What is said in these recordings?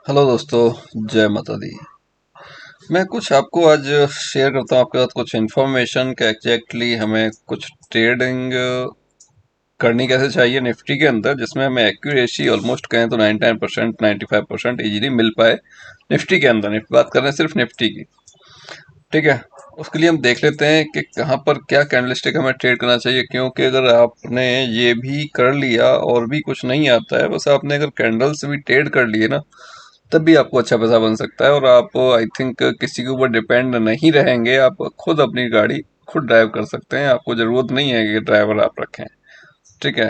Hello दोस्तों, जय माता दी। मैं कुछ आपको आज शेयर करता हूँ आपके साथ कुछ इन्फॉर्मेशन कि एग्जैक्टली हमें कुछ ट्रेडिंग करनी कैसे चाहिए निफ्टी के अंदर, जिसमें हमें एक्यूरेसी ऑलमोस्ट कहें तो 99% 95% इजीली मिल पाए। निफ्टी के अंदर बात कर रहे हैं सिर्फ निफ्टी की। ठीक है, उसके लिए हम देख लेते हैं कि कहाँ पर क्या कैंडलस्टिक हमें ट्रेड करना चाहिए, क्योंकि अगर आपने ये भी कर लिया और भी कुछ नहीं आता है, बस आपने अगर कैंडल्स भी ट्रेड कर लिए ना, तब भी आपको अच्छा पैसा बन सकता है। और आप आई थिंक किसी के ऊपर डिपेंड नहीं रहेंगे, आप खुद अपनी गाड़ी खुद ड्राइव कर सकते हैं। आपको ज़रूरत नहीं है कि ड्राइवर आप रखें। ठीक है,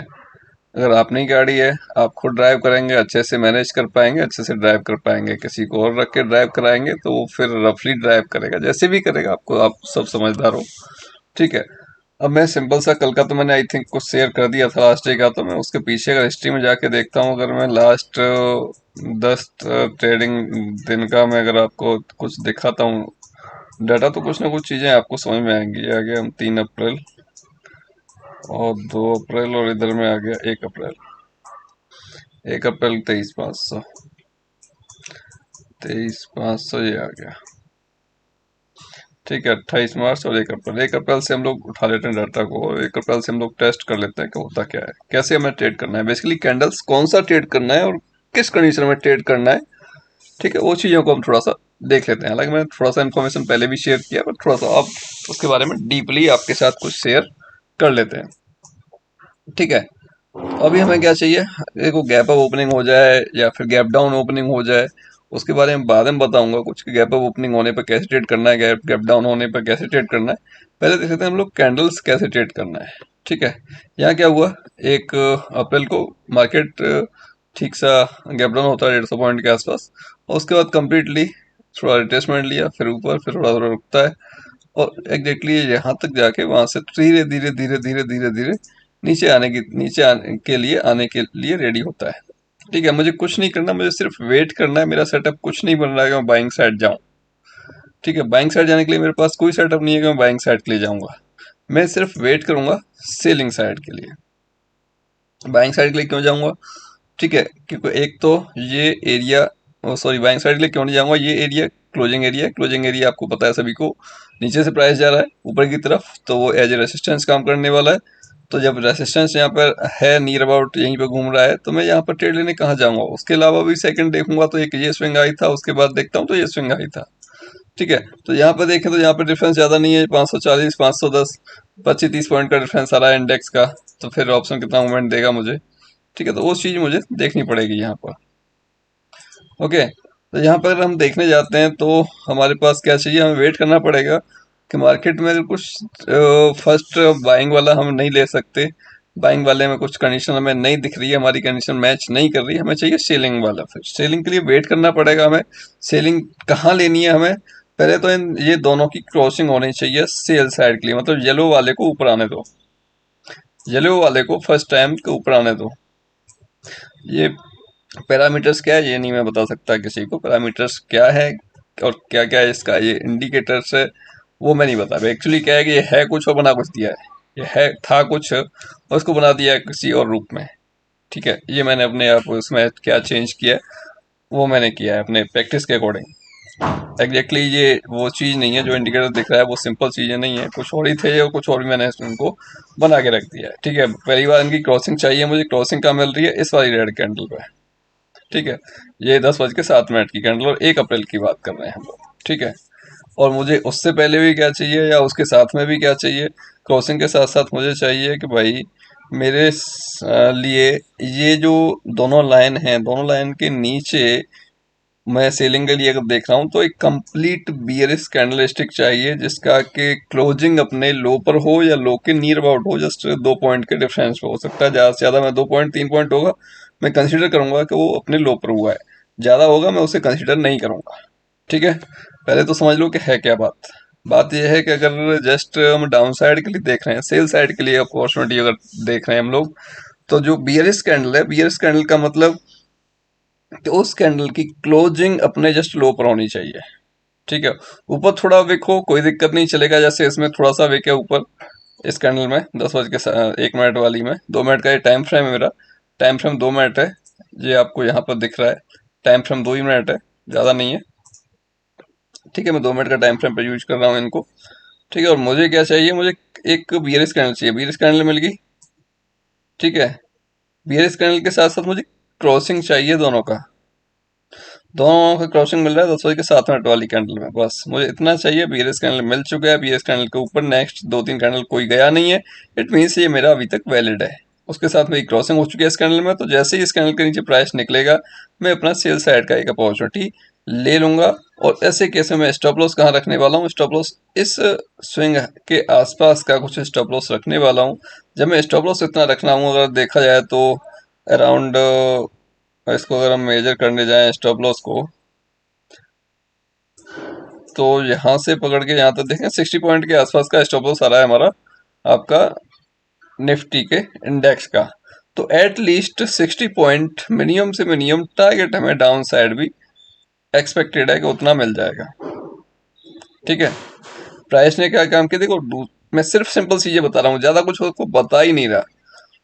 अगर अपनी गाड़ी है, आप खुद ड्राइव करेंगे, अच्छे से मैनेज कर पाएंगे, अच्छे से ड्राइव कर पाएंगे। किसी को और रख के ड्राइव कराएंगे तो वो फिर रफली ड्राइव करेगा, जैसे भी करेगा। आपको आप सब समझदार हो। ठीक है, अब मैं सिंपल सा कल का तो मैंने आई थिंक कुछ शेयर कर दिया था लास्ट डे का, तो मैं उसके पीछे अगर हिस्ट्री में जाके देखता हूँ, अगर मैं लास्ट 10 ट्रेडिंग दिन का मैं अगर आपको कुछ दिखाता हूँ डाटा, तो कुछ ना कुछ चीज़ें आपको समझ में आएंगी। आ गया हम 3 अप्रैल और 2 अप्रैल, और इधर में आ गया 1 अप्रैल। 1 अप्रैल 23,500, 23,500 ये आ गया। ठीक है, 28 मार्च और 1 अप्रैल। 1 अप्रैल से हम लोग उठा लेते हैं डाटा को, और 1 अप्रैल से हम लोग टेस्ट कर लेते हैं कि होता क्या है, कैसे हमें ट्रेड करना है, बेसिकली कैंडल्स कौन सा ट्रेड करना है और किस कंडीशन में ट्रेड करना है। ठीक है, वो चीज़ों को हम थोड़ा सा देख लेते हैं। हालांकि मैंने थोड़ा सा इन्फॉर्मेशन पहले भी शेयर किया, पर थोड़ा सा अब उसके बारे में डीपली आपके साथ कुछ शेयर कर लेते हैं। ठीक है, तो अभी हमें क्या चाहिए, देखो गैप अप ओपनिंग हो जाए या फिर गैप डाउन ओपनिंग हो जाए, उसके बारे में बाद में बताऊंगा कुछ कि गैप अप ओपनिंग होने पर कैसे ट्रेड करना है, गैप गैप डाउन होने पर कैसे ट्रेड करना है। पहले देख लेते हैं हम लोग कैंडल्स कैसे ट्रेड करना है। ठीक है, यहाँ क्या हुआ, 1 अप्रैल को मार्केट ठीक सा गैप डाउन होता है 150 पॉइंट के आसपास, और उसके बाद कंप्लीटली थोड़ा रिट्रेसमेंट लिया, फिर ऊपर, फिर थोड़ा थोड़ा रुकता है, और एग्जैक्टली यहाँ तक जाके वहां से धीरे धीरे धीरे धीरे धीरे धीरे नीचे आने के लिए रेडी होता है। ठीक है, मुझे कुछ नहीं करना, मुझे सिर्फ वेट करना है। मेरा सेटअप कुछ नहीं बन रहा है कि मैं बाइंग साइड जाऊं। ठीक है, बाइंग साइड जाने के लिए मेरे पास कोई सेटअप नहीं है कि मैं बाइंग साइड के लिए जाऊंगा। मैं सिर्फ वेट करूंगा सेलिंग साइड के लिए। बाइंग साइड के लिए क्यों जाऊंगा? ठीक है, क्योंकि एक तो ये एरिया, सॉरी, बाइंग साइड के लिए क्यों नहीं जाऊंगा, ये एरिया क्लोजिंग एरिया है। क्लोजिंग एरिया आपको पता है सभी को, नीचे से प्राइस जा रहा है ऊपर की तरफ, तो वो एज ए रेसिस्टेंस काम करने वाला है। तो जब रेसिस्टेंस यहाँ पर है, नियर अबाउट यहीं पे घूम रहा है, तो मैं यहाँ पर ट्रेड लेने कहाँ जाऊंगा? उसके अलावा भी सेकंड देखूंगा तो एक ये स्विंग आई था, उसके बाद देखता हूँ तो ये स्विंग आई था। ठीक है, तो यहाँ पर देखें तो यहाँ पर डिफरेंस ज़्यादा नहीं है, 540, 510, 25-30 पॉइंट का डिफरेंस आ रहा है इंडेक्स का। तो फिर ऑप्शन कितना मूवमेंट देगा मुझे? ठीक है, तो वो चीज़ मुझे देखनी पड़ेगी यहाँ पर। ओके, तो यहाँ पर अगर हम देखने जाते हैं तो हमारे पास क्या चाहिए, हमें वेट करना पड़ेगा कि मार्केट में अगर कुछ फर्स्ट बाइंग वाला हम नहीं ले सकते, बाइंग वाले में कुछ कंडीशन हमें नहीं दिख रही है, हमारी कंडीशन मैच नहीं कर रही, हमें चाहिए सेलिंग वाला। फिर सेलिंग के लिए वेट करना पड़ेगा हमें। सेलिंग कहाँ लेनी है हमें? पहले तो ये दोनों की क्रॉसिंग होनी चाहिए सेल साइड के लिए, मतलब येलो वाले को ऊपर आने दो, येलो वाले को फर्स्ट टाइम के ऊपर आने दो। ये पैरामीटर्स क्या है ये नहीं मैं बता सकता किसी को, पैरामीटर्स क्या है और क्या क्या है इसका ये इंडिकेटर्स है, वो मैं नहीं बता। एक्चुअली क्या है कि ये है कुछ और बना कुछ दिया है, ये है था कुछ और उसको बना दिया है किसी और रूप में। ठीक है, ये मैंने अपने आप उसमें क्या चेंज किया है, वो मैंने किया है अपने प्रैक्टिस के अकॉर्डिंग। एग्जैक्टली ये वो चीज़ नहीं है जो इंडिकेटर दिख रहा है, वो सिंपल चीज़ें नहीं है, कुछ और ही थे और कुछ और भी मैंने उनको बना के रख दिया है। ठीक है, पहली बार इनकी क्रॉसिंग चाहिए मुझे, क्रॉसिंग कहाँ मिल रही है? इस वाली रेड कैंडल पे। ठीक है, ये 10:07 की कैंडल, और 1 अप्रैल की बात कर रहे हैं हम लोग। ठीक है, और मुझे उससे पहले भी क्या चाहिए या उसके साथ में भी क्या चाहिए? क्रॉसिंग के साथ साथ मुझे चाहिए कि भाई मेरे लिए ये जो दोनों लाइन हैं, दोनों लाइन के नीचे मैं सेलिंग के लिए अगर देख रहा हूँ तो एक कंप्लीट बियरिश कैंडलस्टिक चाहिए, जिसका कि क्लोजिंग अपने लो पर हो या लो के नियर अबाउट हो, जस्ट 2 पॉइंट के डिफरेंस पे हो सकता है। ज़्यादा से ज़्यादा मैं 2 पॉइंट 3 पॉइंट होगा, मैं कंसिडर करूंगा कि वो अपने लो पर हुआ है। ज़्यादा होगा मैं उसे कंसिडर नहीं करूंगा। ठीक है, पहले तो समझ लो कि है क्या बात। बात यह है कि अगर जस्ट हम डाउन साइड के लिए देख रहे हैं, सेल साइड के लिए अपॉर्चुनिटी अगर देख रहे हैं हम लोग, तो जो बियरिश कैंडल है, बियरिश कैंडल का मतलब कि उस कैंडल की क्लोजिंग अपने जस्ट लो पर होनी चाहिए। ठीक है, ऊपर थोड़ा विक हो कोई दिक्कत नहीं, चलेगा। जैसे इसमें थोड़ा सा विक है ऊपर इस कैंडल में, 10:01 वाली में, 2 मिनट का ये टाइम फ्रेम है मेरा। टाइम फ्रेम 2 मिनट है, ये आपको यहाँ पर दिख रहा है। टाइम फ्रेम 2 ही मिनट है, ज़्यादा नहीं है। ठीक है, मैं 2 मिनट का टाइम फ्रेम पर यूज कर रहा हूँ इनको। ठीक है, और मुझे क्या चाहिए, मुझे एक बीयरिश कैंडल चाहिए, बीयरिश कैंडल मिल गई। ठीक है, बीयरिश कैंडल के साथ साथ मुझे क्रॉसिंग चाहिए दोनों का, दोनों का क्रॉसिंग मिल रहा है 10 बजे के 7 मिनट वाली कैंडल में। बस मुझे इतना चाहिए, बीयरिश कैंडल मिल चुका है, बीयरिश कैंडल के ऊपर नेक्स्ट 2-3 कैंडल कोई गया नहीं है, इट मीन्स ये मेरा अभी तक वैलिड है। उसके साथ मेरी क्रॉसिंग हो चुकी है इस कैंडल में, तो जैसे ही इस कैंडल के नीचे प्राइस निकलेगा, मैं अपना सेल साइड का एक अपॉर्चुनिटी ले लूंगा। और ऐसे केस में मैं स्टॉप लॉस कहाँ रखने वाला हूँ, स्टॉप लॉस इस स्विंग के आसपास का कुछ स्टॉप लॉस रखने वाला हूँ। जब मैं स्टॉप लॉस इतना रखना हूँ, अगर देखा जाए तो अराउंड, इसको अगर हम मेजर करने जाएं स्टॉप लॉस को, तो यहाँ से पकड़ के यहाँ तक देखें 60 पॉइंट के आसपास का स्टॉप लॉस आ रहा है हमारा, आपका निफ्टी के इंडेक्स का। तो एट लीस्ट 60 पॉइंट मिनिमम से मिनिमम टारगेट हमें डाउन साइड भी एक्सपेक्टेड है कि उतना मिल जाएगा। ठीक है, प्राइस ने क्या काम किया देखो, मैं सिर्फ सिंपल चीजें बता रहा हूँ, ज्यादा कुछ उसको बता ही नहीं रहा।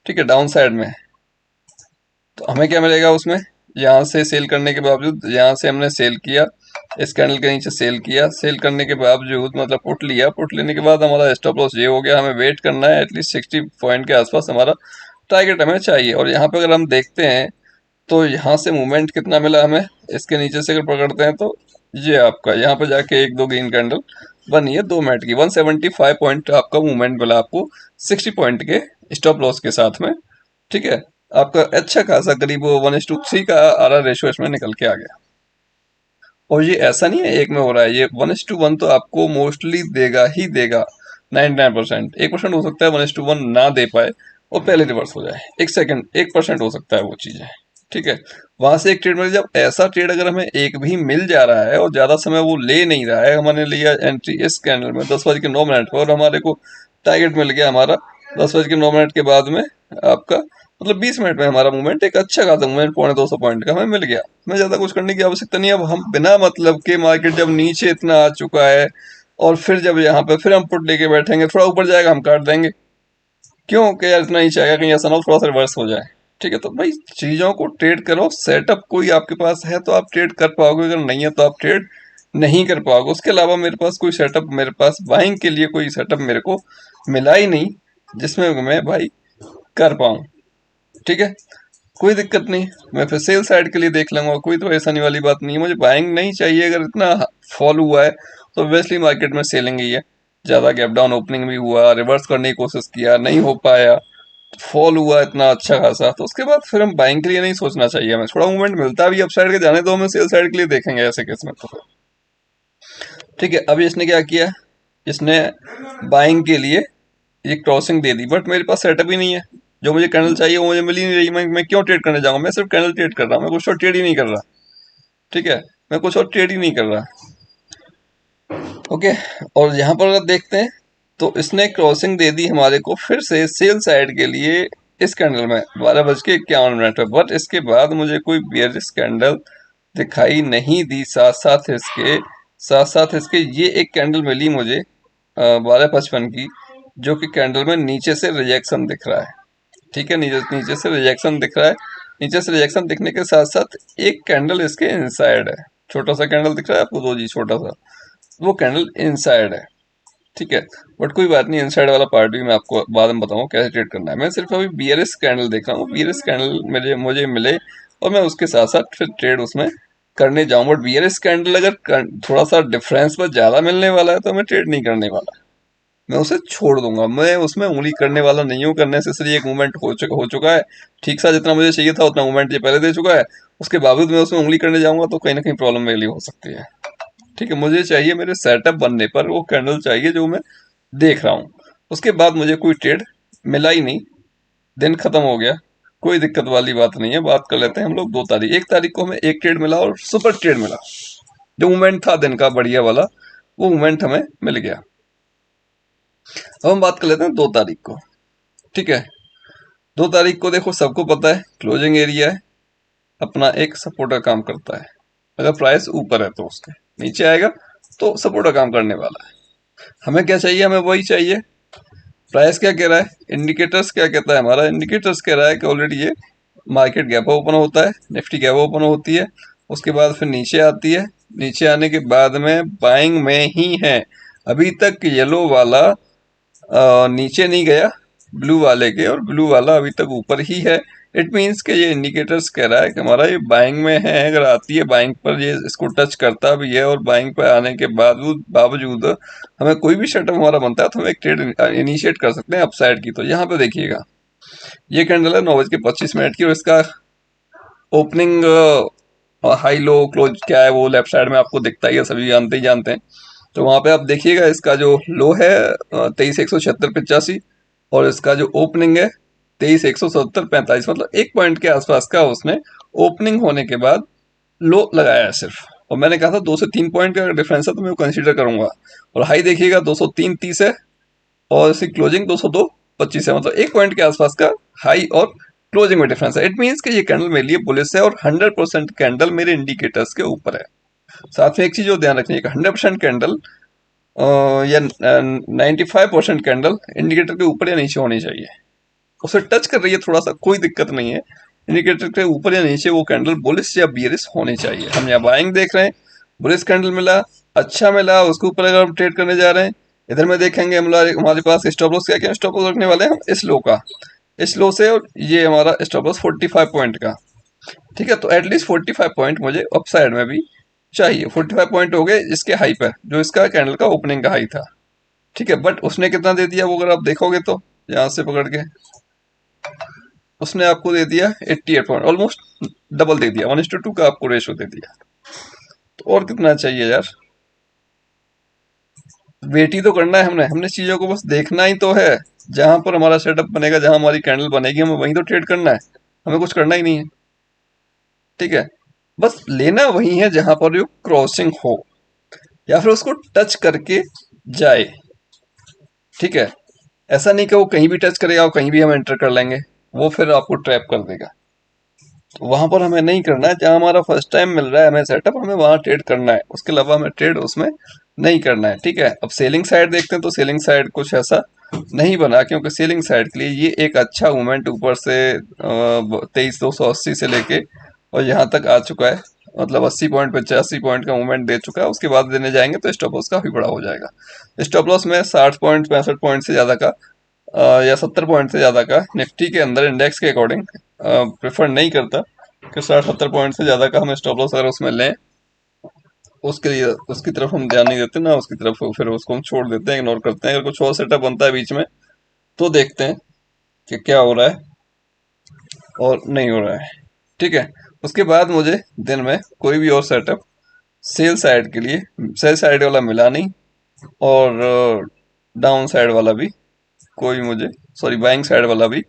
ठीक है, डाउन साइड में तो हमें क्या मिलेगा उसमें, यहाँ से सेल करने के बावजूद, यहाँ से हमने सेल किया, इस कैंडल के नीचे सेल किया, सेल करने के बावजूद मतलब पुट लिया, पुट लेने के बाद हमारा स्टॉप लॉस ये हो गया। हमें वेट करना है, एटलीस्ट 60 पॉइंट के आसपास हमारा टारगेट हमें चाहिए। और यहाँ पे अगर हम देखते हैं तो यहाँ से मूवमेंट कितना मिला हमें, इसके नीचे से अगर पकड़ते हैं तो ये आपका यहाँ पे जाके एक दो ग्रीन कैंडल बनी है 2 मिनट की, 175 पॉइंट आपका मूवमेंट मिला आपको 60 पॉइंट के स्टॉप लॉस के साथ में। ठीक है, आपका अच्छा खासा करीब 1:3 का आर रेशो इसमें निकल के आ गया। और ये ऐसा नहीं है एक में हो रहा है, ये 1:1 तो आपको मोस्टली देगा ही देगा, 99%। 1% हो सकता है 1:1 ना दे पाए और पहले रिवर्स हो जाए, 1 सेकंड 1% हो सकता है वो चीज़ें। ठीक है, वहां से एक ट्रेड मिल, जब ऐसा ट्रेड अगर हमें एक भी मिल जा रहा है और ज्यादा समय वो ले नहीं रहा है, हमने लिया एंट्री इस कैंडल में 10:09 पर और हमारे को टारगेट मिल गया हमारा 10:09 के बाद में, आपका मतलब 20 मिनट में हमारा मूवमेंट एक अच्छा खासा मूवमेंट 250 पॉइंट का हमें मिल गया। हमें ज्यादा कुछ करने की आवश्यकता नहीं है। अब हम बिना मतलब के मार्केट जब नीचे इतना आ चुका है और फिर जब यहाँ पे फिर हम पुट लेके बैठेंगे, थोड़ा ऊपर जाएगा हम काट देंगे, क्यों कि यार इतना ही चाहेगा कहीं ऐसा ना हो थोड़ा सा रिवर्स हो जाए। ठीक है, तो भाई चीजों को ट्रेड करो, सेटअप कोई आपके पास है तो आप ट्रेड कर पाओगे, अगर नहीं है तो आप ट्रेड नहीं कर पाओगे। उसके अलावा मेरे पास कोई सेटअप, मेरे पास बाइंग के लिए कोई सेटअप मेरे को मिला ही नहीं जिसमें मैं भाई कर पाऊँ। ठीक है, कोई दिक्कत नहीं, मैं फिर सेल साइड के लिए देख लूंगा, कोई तो परेशानी वाली बात नहीं है। मुझे बाइंग नहीं चाहिए, अगर इतना फॉल हुआ है तो ऑब्वियसली मार्केट में सेलिंग ही है। ज़्यादा गैप डाउन ओपनिंग भी हुआ, रिवर्स करने की कोशिश किया, नहीं हो पाया, फॉल हुआ इतना अच्छा खासा, तो उसके बाद फिर हम बाइंग के लिए नहीं सोचना चाहिए। हमें थोड़ा मूवमेंट मिलता भी अप साइड के जाने दो, हमें सेल साइड के लिए देखेंगे ऐसे केस में तो फिर। ठीक है, अभी इसने क्या किया, इसने बाइंग के लिए ये क्रॉसिंग दे दी, बट मेरे पास सेटअप ही नहीं है। जो मुझे कैंडल चाहिए वो मुझे मिल ही नहीं रही, मैं क्यों ट्रेड करने जाऊंगा, मैं सिर्फ कैंडल ट्रेड कर रहा हूँ, मैं कुछ और ट्रेड ही नहीं कर रहा। ठीक है, मैं कुछ और ट्रेड ही नहीं कर रहा। ओके, और यहाँ पर अगर देखते हैं तो इसने क्रॉसिंग दे दी हमारे को फिर से सेल साइड के लिए इस कैंडल में 12:51 पर, बट इसके बाद मुझे कोई बेयरिश कैंडल दिखाई नहीं दी। साथ साथ इसके ये एक कैंडल मिली मुझे 12:55 की, जो कि कैंडल में नीचे से रिजेक्शन दिख रहा है। ठीक है, नीचे नीचे से रिजेक्शन दिख रहा है। नीचे से रिजेक्शन दिखने के साथ साथ एक कैंडल इसके इनसाइड है, छोटा सा कैंडल दिख रहा है आपको, दो जी छोटा सा, वो कैंडल इनसाइड है। ठीक है, बट कोई बात नहीं, इनसाइड वाला पार्ट भी मैं आपको बाद में बताऊंगा कैसे ट्रेड करना है। मैं सिर्फ अभी बीयरिश कैंडल देख रहा हूँ, बीयरिश कैंडल मुझे मिले और मैं उसके साथ साथ फिर ट्रेड उसमें करने जाऊँ। बट बीयरिश कैंडल अगर थोड़ा सा डिफरेंस पर ज़्यादा मिलने वाला है तो मैं ट्रेड नहीं करने वाला, मैं उसे छोड़ दूंगा। मैं उसमें उंगली करने वाला नहीं हूँ, करने से सिर्फ एक मूवमेंट हो चुका है ठीक सा, जितना मुझे चाहिए था उतना मूवमेंट ये पहले दे चुका है। उसके बावजूद मैं उसमें उंगली करने जाऊंगा तो कहीं ना कहीं प्रॉब्लम मेरे लिए हो सकती है। ठीक है, मुझे चाहिए मेरे सेटअप बनने पर वो कैंडल चाहिए जो मैं देख रहा हूँ। उसके बाद मुझे कोई ट्रेड मिला ही नहीं, दिन खत्म हो गया, कोई दिक्कत वाली बात नहीं है। बात कर लेते हैं हम लोग 2 तारीख, 1 तारीख को हमें एक ट्रेड मिला और सुपर ट्रेड मिला, जो मूवमेंट था दिन का बढ़िया वाला, वो मूवमेंट हमें मिल गया। अब हम बात कर लेते हैं 2 तारीख को। ठीक है, 2 तारीख को देखो सबको पता है क्लोजिंग एरिया है अपना, एक सपोर्ट का काम करता है। अगर प्राइस ऊपर है तो उसके नीचे आएगा तो सपोर्ट का काम करने वाला है। हमें क्या चाहिए, हमें वही चाहिए। प्राइस क्या कह रहा है, इंडिकेटर्स क्या कहता है, हमारा इंडिकेटर्स कह रहा है कि ऑलरेडी ये मार्केट गैप ओपन होता है, निफ्टी गैप ओपन होती है, उसके बाद फिर नीचे आती है, नीचे आने के बाद में बाइंग में ही है। अभी तक येलो वाला नीचे नहीं गया ब्लू वाले के, और ब्लू वाला अभी तक ऊपर ही है। इट मीन्स कि ये इंडिकेटर्स कह रहा है कि हमारा ये बाइंग में है। अगर आती है बाइंग पर, ये इसको टच करता भी है और बाइंग पर आने के बावजूद बावजूद हमें कोई भी सेटअप हमारा बनता है तो हम एक ट्रेड इनिशिएट कर सकते हैं अपसाइड की। तो यहाँ पे देखिएगा, ये कैंडल है 9:25 की, और इसका ओपनिंग हाई लो क्लोज क्या है वो लेफ्ट साइड में आपको दिखता ही है, सभी जानते ही जानते हैं। तो वहां पे आप देखिएगा, इसका जो लो है 23,176.85, और इसका जो ओपनिंग है 23,170.45, मतलब 1 पॉइंट के आसपास का उसने ओपनिंग होने के बाद लो लगाया है सिर्फ। और मैंने कहा था 2 से 3 पॉइंट का डिफरेंस है तो मैं वो कंसीडर करूंगा। और हाई देखिएगा 203.30 है, और इसकी क्लोजिंग 202.25 है, मतलब 1 पॉइंट के आसपास का हाई और क्लोजिंग में डिफरेंस है। इट मीन्स कि ये कैंडल मेरे लिए बुलिश है, और 100% कैंडल मेरे इंडिकेटर्स के ऊपर है। साथ में एक चीज और ध्यान रखनी है, 100% कैंडल या 95% कैंडल इंडिकेटर के ऊपर या नीचे होनी चाहिए। उसे टच कर रही है थोड़ा सा, कोई दिक्कत नहीं है। इंडिकेटर के ऊपर या नीचे वो कैंडल बुलिश या बियरिश होनी चाहिए। हम यहाँ बाइंग देख रहे हैं, बुलिश कैंडल मिला, अच्छा मिला, उसके ऊपर अगर हम ट्रेड करने जा रहे हैं। इधर में देखेंगे हमारे पास स्टॉप लॉस क्या क्या स्टॉप लॉस रखने वाले हैं हम इस लो का, इस लो से, और ये हमारा स्टॉप लॉस 45 पॉइंट का। ठीक है, तो एटलीस्ट 45 पॉइंट मुझे अपसाइड में भी चाहिए। 45 पॉइंट हो गए इसके हाई पर, जो इसका कैंडल का ओपनिंग का हाई था। ठीक है, बट उसने कितना दे दिया वो अगर आप देखोगे तो, यहाँ से पकड़ के उसने आपको दे दिया 88 पॉइंट, ऑलमोस्ट डबल दे दिया, 1:2 का आपको रेशो दे दिया। तो और कितना चाहिए यार, वेट ही तो करना है हमने हमने चीजों को बस देखना ही तो है। जहां पर हमारा सेटअप बनेगा, जहां हमारी कैंडल बनेगी, हमें वहीं तो ट्रेड करना है, हमें कुछ करना ही नहीं है। ठीक है, बस लेना वही है जहां पर जो क्रॉसिंग हो, या फिर उसको टच करके जाए। ठीक है, ऐसा नहीं कि वो कहीं भी टच करेगा और कहीं भी हम एंटर कर लेंगे, वो फिर आपको ट्रैप कर देगा। तो वहां पर हमें नहीं करना है, जहां हमारा फर्स्ट टाइम मिल रहा है हमें सेटअप, हमें वहां ट्रेड करना है, उसके अलावा हमें ट्रेड उसमें नहीं करना है। ठीक है, अब सेलिंग साइड देखते हैं, तो सेलिंग साइड कुछ ऐसा नहीं बना, क्योंकि सेलिंग साइड के लिए ये एक अच्छा मूवमेंट ऊपर से 23,280 से लेके और यहाँ तक आ चुका है, मतलब 80 पॉइंट 85 पॉइंट का मूवमेंट दे चुका है। उसके बाद देने जाएंगे तो स्टॉप लॉस काफी बड़ा हो जाएगा। स्टॉप लॉस में 60 पॉइंट 65 पॉइंट से ज्यादा का या 70 पॉइंट से ज़्यादा का निफ्टी के अंदर इंडेक्स के अकॉर्डिंग प्रेफर नहीं करता कि 60-70 पॉइंट से ज़्यादा का हम स्टॉप लॉस अगर उसमें लें, उसके लिए उसकी तरफ हम ध्यान नहीं देते ना, उसकी तरफ फिर उसको हम छोड़ देते हैं, इग्नोर करते हैं। अगर कुछ और सेटअप बनता है बीच में तो देखते हैं कि क्या हो रहा है और नहीं हो रहा है। ठीक है, उसके बाद मुझे दिन में कोई भी और सेटअप सेल साइड के लिए, सेल साइड वाला मिला नहीं, और डाउन साइड वाला भी कोई मुझे, सॉरी बाइंग साइड वाला भी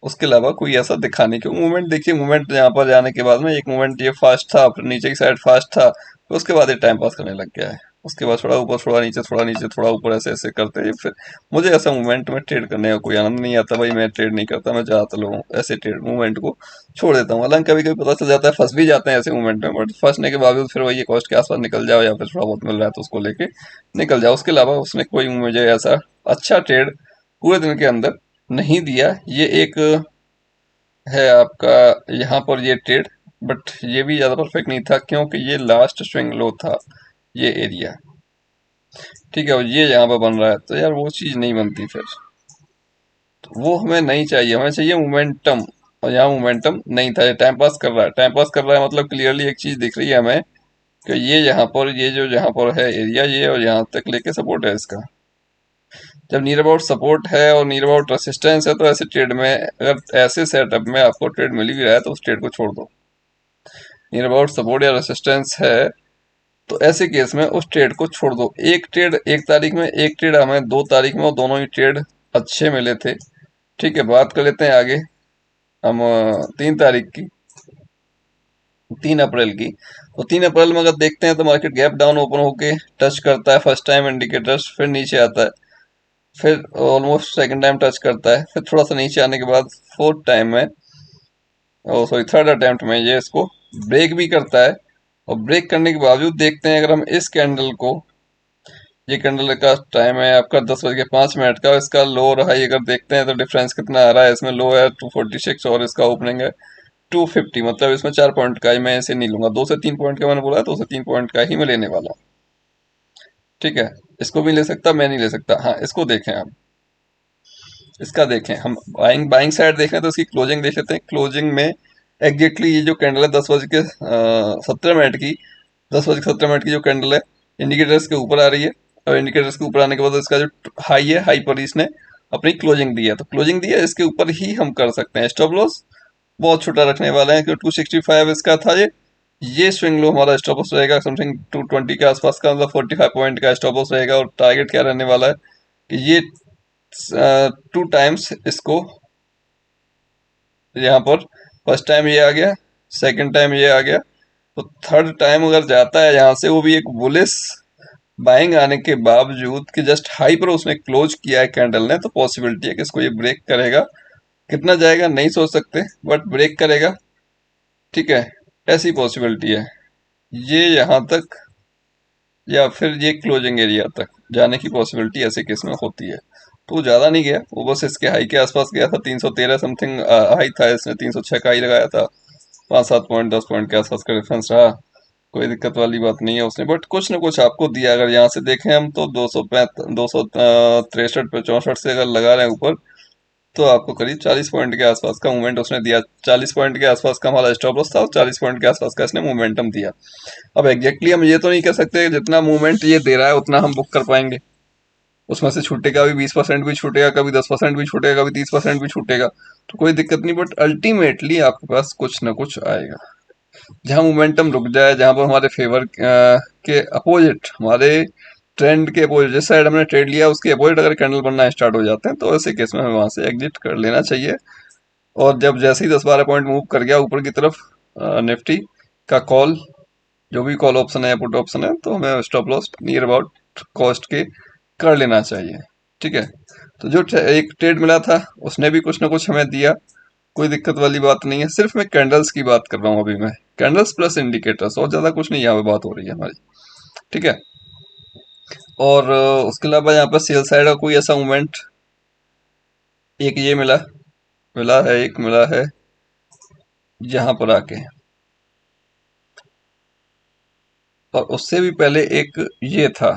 उसके अलावा कोई ऐसा दिखा नहीं। क्योंकि मूवमेंट देखिए, मूवमेंट यहाँ पर जाने के बाद में एक मूवमेंट ये फास्ट था, फिर नीचे की साइड फास्ट था, फिर उसके बाद ये टाइम पास करने लग गया है। उसके बाद थोड़ा ऊपर थोड़ा नीचे थोड़ा नीचे थोड़ा ऊपर, ऐसे ऐसे करते हैं। फिर मुझे ऐसा मूवमेंट में ट्रेड करने का कोई आनंद नहीं आता भाई, मैं ट्रेड नहीं करता। मैं ज्यादातर लोगों ऐसे ट्रेड मूवमेंट को छोड़ देता हूँ। हालांकि कभी कभी पता चल जाता है, फंस भी जाते हैं ऐसे मूवमेंट में, बट फंसने के बावजूद फिर वही कॉस्ट के आसपास निकल जाओ, या फिर थोड़ा बहुत मिल रहा है तो उसको लेके निकल जाओ। उसके अलावा उसने कोई मुझे ऐसा अच्छा ट्रेड पूरे दिन के अंदर नहीं दिया। ये एक है आपका यहाँ पर ये ट्रेड, बट ये भी ज़्यादा परफेक्ट नहीं था, क्योंकि ये लास्ट स्विंग लो था ये एरिया। ठीक है, और ये यहाँ पर बन रहा है, तो यार वो चीज़ नहीं बनती फिर, तो वो हमें नहीं चाहिए। हमें चाहिए मोमेंटम, और यहाँ मोमेंटम नहीं था। ये टाइम पास कर रहा है, टाइम पास कर रहा है, मतलब क्लियरली एक चीज़ दिख रही है हमें कि ये यहाँ पर, ये जो यहाँ पर है एरिया, ये और यहाँ तक लेके सपोर्ट है इसका। जब नियर अबाउट सपोर्ट है और नियर अबाउट रेसिस्टेंस है, तो ऐसे ट्रेड में, अगर ऐसे सेटअप में आपको ट्रेड मिल भी रहा है तो उस ट्रेड को छोड़ दो। नियर अबाउट सपोर्ट या रेसिस्टेंस है तो ऐसे केस में उस ट्रेड को छोड़ दो। एक ट्रेड एक तारीख में, एक ट्रेड हमें 2 तारीख में, और दोनों ही ट्रेड अच्छे मिले थे। ठीक है, बात कर लेते हैं आगे हम 3 तारीख की, 3 अप्रैल की। तो 3 अप्रैल में अगर देखते हैं तो मार्केट गैप डाउन ओपन होके टच करता है फर्स्ट टाइम इंडिकेटर्स, फिर नीचे आता है, फिर ऑलमोस्ट सेकंड टाइम टच करता है, फिर थोड़ा सा नीचे आने के बाद फोर्थ टाइम में, सॉरी थर्ड अटेम्प्ट में ये इसको ब्रेक भी करता है। और ब्रेक करने के बावजूद देखते हैं, अगर हम इस कैंडल को, ये कैंडल का टाइम है आपका 10:05 का, इसका लो और हाई अगर देखते हैं तो डिफरेंस कितना आ रहा है। इसमें लो है 246 और इसका ओपनिंग है 250, मतलब इसमें 4 पॉइंट का ही मैं ऐसे नहीं लूंगा, 2 से 3 पॉइंट का मैंने बोला, 2 से 3 पॉइंट का ही मैं लेने वाला हूँ। ठीक है, इसको भी ले सकता, मैं नहीं ले सकता। हाँ, इसको देखें हम, इसका देखें हम, बाइंग बाइंग साइड देख रहे हैं तो इसकी क्लोजिंग देख लेते हैं। क्लोजिंग में एग्जैक्टली ये जो कैंडल है 10 बज के 17 मिनट की, 10 बज के 17 मिनट की जो कैंडल है, इंडिकेटर्स के ऊपर आ रही है। और इंडिकेटर्स के ऊपर आने के बाद इसका जो हाई है, हाई पर इसने अपनी क्लोजिंग दी है, तो क्लोजिंग दी है इसके ऊपर ही हम कर सकते हैं स्टॉप लॉस। बहुत छोटा रखने वाले हैं क्योंकि 265 इसका था ये स्विंग लो हमारा स्टॉप लॉस रहेगा समथिंग 220 के आसपास का, मतलब 45 पॉइंट का स्टॉप लॉस रहेगा। और टारगेट क्या रहने वाला है कि ये 2 टाइम्स इसको, यहाँ पर फर्स्ट टाइम ये आ गया, सेकंड टाइम ये आ गया, तो थर्ड टाइम अगर जाता है यहाँ से, वो भी एक बुलिश बाइंग आने के बावजूद कि जस्ट हाई पर उसने क्लोज किया है कैंडल ने, तो पॉसिबिलिटी है कि इसको ये ब्रेक करेगा। कितना जाएगा नहीं सोच सकते, बट ब्रेक करेगा। ठीक है, ऐसी पॉसिबिलिटी है ये यहाँ तक, या फिर ये क्लोजिंग एरिया तक जाने की पॉसिबिलिटी ऐसे केस में होती है। तो वो ज़्यादा नहीं गया, वो बस इसके हाई के आसपास गया था, 313 समथिंग हाई था, इसने 306 का हाई लगाया था। 5-7 पॉइंट 10 पॉइंट के आसपास का डिफरेंस रहा, कोई दिक्कत वाली बात नहीं है उसने, बट कुछ ना कुछ आपको दिया। अगर यहाँ से देखें हम तो 263 पे 64 से अगर लगा रहे हैं ऊपर, तो आपको करीब 40 पॉइंट के आसपास का मूवमेंट उसने दिया। 40 पॉइंट के आसपास का हमारा स्टॉप लॉस था और 40 पॉइंट के आसपास का इसने मोमेंटम दिया। अब एग्जैक्टली हम ये तो नहीं कह सकते कि जितना मूवमेंट ये दे रहा है उतना हम बुक कर पाएंगे, उसमें से छूटेगा भी, 20% भी छूटेगा, कभी 10% भी छूटेगा, कभी 30% भी छूटेगा, तो कोई दिक्कत नहीं। बट अल्टीमेटली आपके पास कुछ ना कुछ आएगा। जहां मोमेंटम रुक जाए, जहां पर हमारे फेवर के अपोजिट, हमारे ट्रेंड के अपोजिट, जिस साइड हमने ट्रेड लिया उसके अपोजिट अगर कैंडल बनना स्टार्ट हो जाते हैं, तो ऐसे केस में हमें वहां से एग्जिट कर लेना चाहिए। और जब जैसे ही 10-12 पॉइंट मूव कर गया ऊपर की तरफ निफ्टी का कॉल, जो भी कॉल ऑप्शन है या पुट ऑप्शन है, तो हमें stop loss near about cost के कर लेना चाहिए। ठीक है, तो जो एक ट्रेड मिला था उसने भी कुछ ना कुछ हमें दिया, कोई दिक्कत वाली बात नहीं है। सिर्फ मैं कैंडल्स की बात कर रहा हूँ अभी, मैं कैंडल्स प्लस इंडिकेटर्स, और ज्यादा कुछ नहीं यहाँ पे बात हो रही है हमारी। ठीक है, और उसके अलावा यहाँ पर सेल साइड का कोई ऐसा मूवमेंट, एक ये मिला मिला है, एक मिला है यहाँ पर आके, और उससे भी पहले एक ये था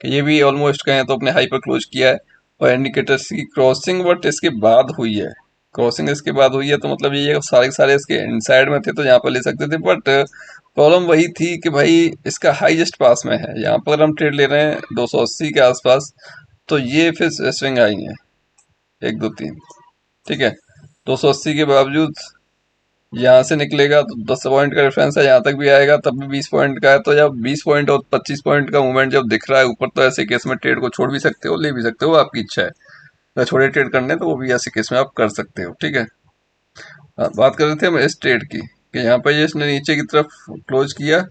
कि ये भी ऑलमोस्ट कहें तो अपने हाई पर क्लोज किया है, और इंडिकेटर्स की क्रॉसिंग बट इसके बाद हुई है। क्रॉसिंग इसके बाद हुई है, तो मतलब ये सारे के सारे इसके इनसाइड में थे तो यहाँ पर ले सकते थे, बट प्रॉब्लम वही थी कि भाई इसका हाई जस्ट पास में है, यहाँ पर हम ट्रेड ले रहे हैं 280 के आसपास, तो ये फिर स्विंग आई है 1 2 3। ठीक है, 280 के बावजूद यहाँ से निकलेगा तो 10 पॉइंट का डिफरेंस है, यहाँ तक भी आएगा तब भी 20 पॉइंट का है, तो जब 20 पॉइंट और 25 पॉइंट का मूवमेंट जब दिख रहा है ऊपर, तो ऐसे केस में ट्रेड को छोड़ भी सकते हो, ले भी सकते हो, आपकी इच्छा है। अगर छोटे ट्रेड करने तो वो भी ऐसे केस में आप कर सकते हो। ठीक है, बात कर रहे थे हम इस ट्रेड की कि यहाँ पर ये इसने नीचे की तरफ क्लोज किया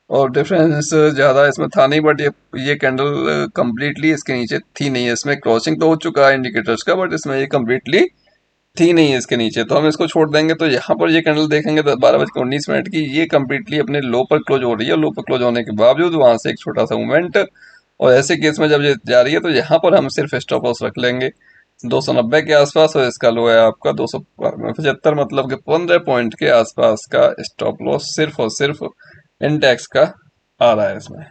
और डिफरेंस ज़्यादा इसमें था नहीं, बट ये कैंडल कम्प्लीटली इसके नीचे थी नहीं है। इसमें क्रॉसिंग तो हो चुका है इंडिकेटर्स का, बट इसमें ये कम्प्लीटली थी नहीं है इसके नीचे, तो हम इसको छोड़ देंगे। तो यहाँ पर ये कैंडल देखेंगे तो 12 बज के 19 मिनट की, ये कम्प्लीटली अपने लो पर क्लोज हो रही है। लो पर क्लोज होने के बावजूद वहां से एक छोटा सा मूवमेंट, और ऐसे केस में जब ये जा रही है तो यहाँ पर हम सिर्फ स्टॉप लॉस रख लेंगे 290 के आसपास, और इसका लो है आपका 275, मतलब कि 15 पॉइंट के आसपास का स्टॉप लॉस सिर्फ और सिर्फ इंडेक्स का आ रहा है इसमें।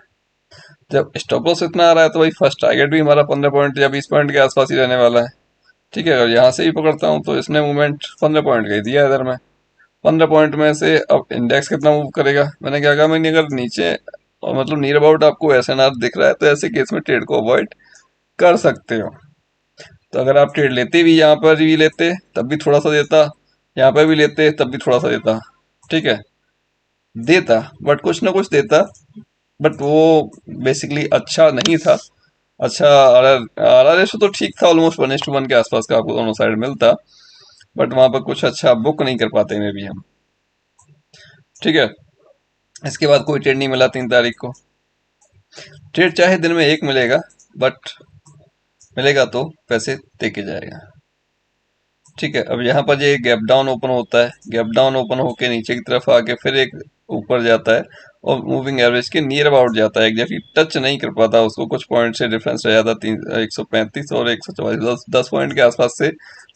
जब स्टॉप लॉस इतना आ रहा है तो भाई फर्स्ट टारगेट भी हमारा 15 पॉइंट या 20 पॉइंट के आसपास ही रहने वाला है। ठीक है, अगर यहाँ से ही पकड़ता हूँ तो इसने मूवमेंट 15 पॉइंट का ही दिया इधर में। 15 पॉइंट में से अब इंडेक्स कितना मूव करेगा, मैंने क्या कहा, मैंने अगर नीचे और मतलब नियर अबाउट आपको एसएनआर दिख रहा है, तो ऐसे केस में ट्रेड को अवॉइड कर सकते हो। तो अगर आप ट्रेड लेते भी, यहाँ पर भी लेते तब भी थोड़ा सा देता, यहाँ पर भी लेते तब भी थोड़ा सा देता। ठीक है, देता बट कुछ ना कुछ देता, बट वो बेसिकली अच्छा नहीं था। अच्छा, आर रेशो तो ठीक था, ऑलमोस्ट 1:1 के आसपास का आपको दोनों साइड मिलता, बट वहां पर कुछ अच्छा बुक नहीं कर पाते मे भी हम। ठीक है, इसके बाद कोई ट्रेड नहीं मिला 3 तारीख को। ट्रेड चाहे दिन में एक मिलेगा, बट मिलेगा तो पैसे दे के जाएगा। ठीक है, अब यहाँ पर ये गैप डाउन ओपन होता है, गैप डाउन ओपन होके नीचे की तरफ आके फिर एक ऊपर जाता है और मूविंग एवरेज के नियर अबाउट जाता है, एग्जैक्टली टच नहीं कर पाता उसको, कुछ पॉइंट से डिफरेंस रह जाता, 135 और 144, 10 पॉइंट के आसपास से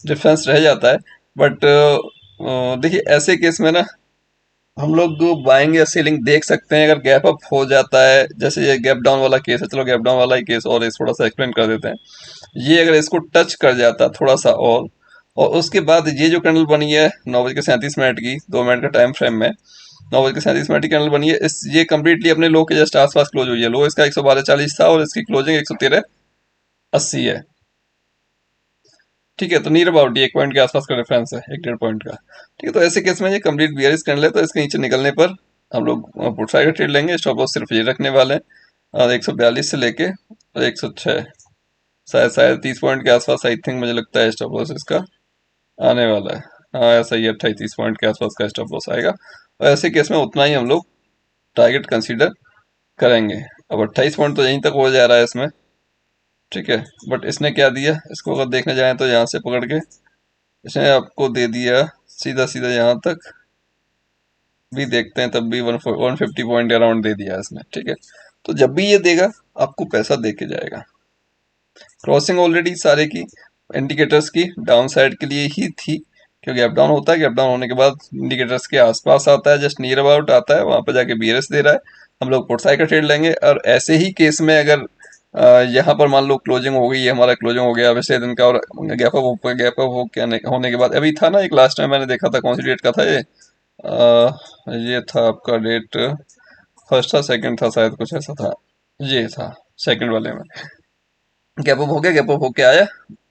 डिफरेंस रह जाता है। बट देखिए ऐसे केस में ना हम लोग बाइंग या सेलिंग देख सकते हैं अगर गैप अप हो जाता है। जैसे ये गैप डाउन वाला केस है, चलो गैप डाउन वाला ही केस और इस थोड़ा सा एक्सप्लेन कर देते हैं। ये अगर इसको टच कर जाता थोड़ा सा और उसके बाद ये जो कैंडल बनी है 9:37 की, 2 मिनट का टाइम फ्रेम में 9:37 की कैंडल बनी है, इस ये कम्प्लीटली अपने लो के जस्ट आसपास क्लोज हुई है। लो इसका 112.40 था और इसकी क्लोजिंग 113.80 है। ठीक है, तो नियर अबाउट ये 1 पॉइंट के आसपास का डिफरेंस है, 1 डेढ़ पॉइंट का। ठीक है, तो ऐसे केस में ये कंप्लीट बियरिश कैंडल है, तो इसके नीचे निकलने पर हम लोग पुट साइड का ट्रेड लेंगे। स्टॉप लॉस सिर्फ ये रखने वाले हैं और 142 से लेके और 106, शायद शायद 30 पॉइंट के आसपास आई थिंक मुझे लगता है स्टॉप लॉस इसका आने वाला है। हाँ ऐसा ही 28-30 पॉइंट के आसपास का स्टॉप लॉस आएगा और ऐसे केस में उतना ही हम लोग टारगेट कंसीडर करेंगे। अब 28 पॉइंट तो यहीं तक हो जा रहा है इसमें। ठीक है, बट इसने क्या दिया, इसको अगर देखने जाए तो यहाँ से पकड़ के इसने आपको दे दिया सीधा सीधा यहाँ तक भी देखते हैं, तब भी 150 पॉइंट अराउंड दे दिया इसने। ठीक है, तो जब भी ये देगा आपको पैसा दे के जाएगा। क्रॉसिंग ऑलरेडी सारे की इंडिकेटर्स की डाउन साइड के लिए ही थी, क्योंकि अप डाउन होता है कि अप डाउन होने के बाद इंडिकेटर्स के आसपास आता है, जस्ट नियर अबाउट आता है, वहां पर जाके बीएरएस दे रहा है। हम लोग पुट साइड का ट्रेड लेंगे और ऐसे ही केस में अगर यहाँ पर मान लो क्लोजिंग हो गई है, हमारा क्लोजिंग हो गया वैसे दिन का और गैप अप होने के बाद अभी था ना एक लास्ट टाइम मैंने देखा था, कौन सी डेट का था ये, ये था आपका डेट फर्स्ट था सेकंड था शायद, कुछ ऐसा था, ये था सेकंड वाले में। गैप अप हो गया, गैप अप होके आया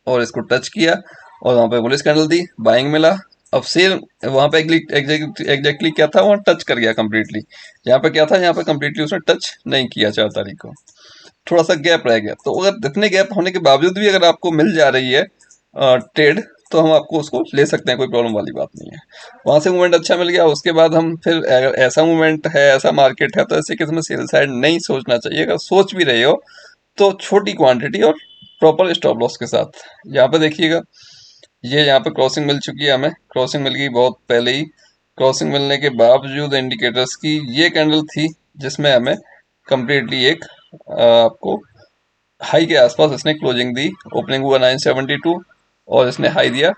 और इसको टच किया और वहां पे बुलिश कैंडल दी, बाइंग मिला। अब सेल वहां पे एग्जैक्टली क्या था, वहां टच कर गया कंप्लीटली। यहाँ पे क्या था, यहाँ पे कंप्लीटली उसने टच नहीं किया 4 तारीख को, थोड़ा सा गैप रह गया। तो अगर इतने गैप होने के बावजूद भी अगर आपको मिल जा रही है ट्रेड, तो हम आपको उसको ले सकते हैं, कोई प्रॉब्लम वाली बात नहीं है। वहां से मूवमेंट अच्छा मिल गया, उसके बाद हम फिर अगर ऐसा मूवमेंट है, ऐसा मार्केट है, तो ऐसे किसी में सेल साइड नहीं सोचना चाहिए। अगर सोच भी रहे हो तो छोटी क्वांटिटी और प्रॉपर स्टॉप लॉस के साथ। यहाँ पे देखिएगा, ये यहाँ पे क्रॉसिंग मिल चुकी है, हमें क्रॉसिंग मिल गई बहुत पहले ही। क्रॉसिंग मिलने के बावजूद इंडिकेटर्स की ये कैंडल थी जिसमें हमें कंप्लीटली एक आपको हाई के आसपास इसने क्लोजिंग दी। ओपनिंग हुआ 972 और इसने हाई दिया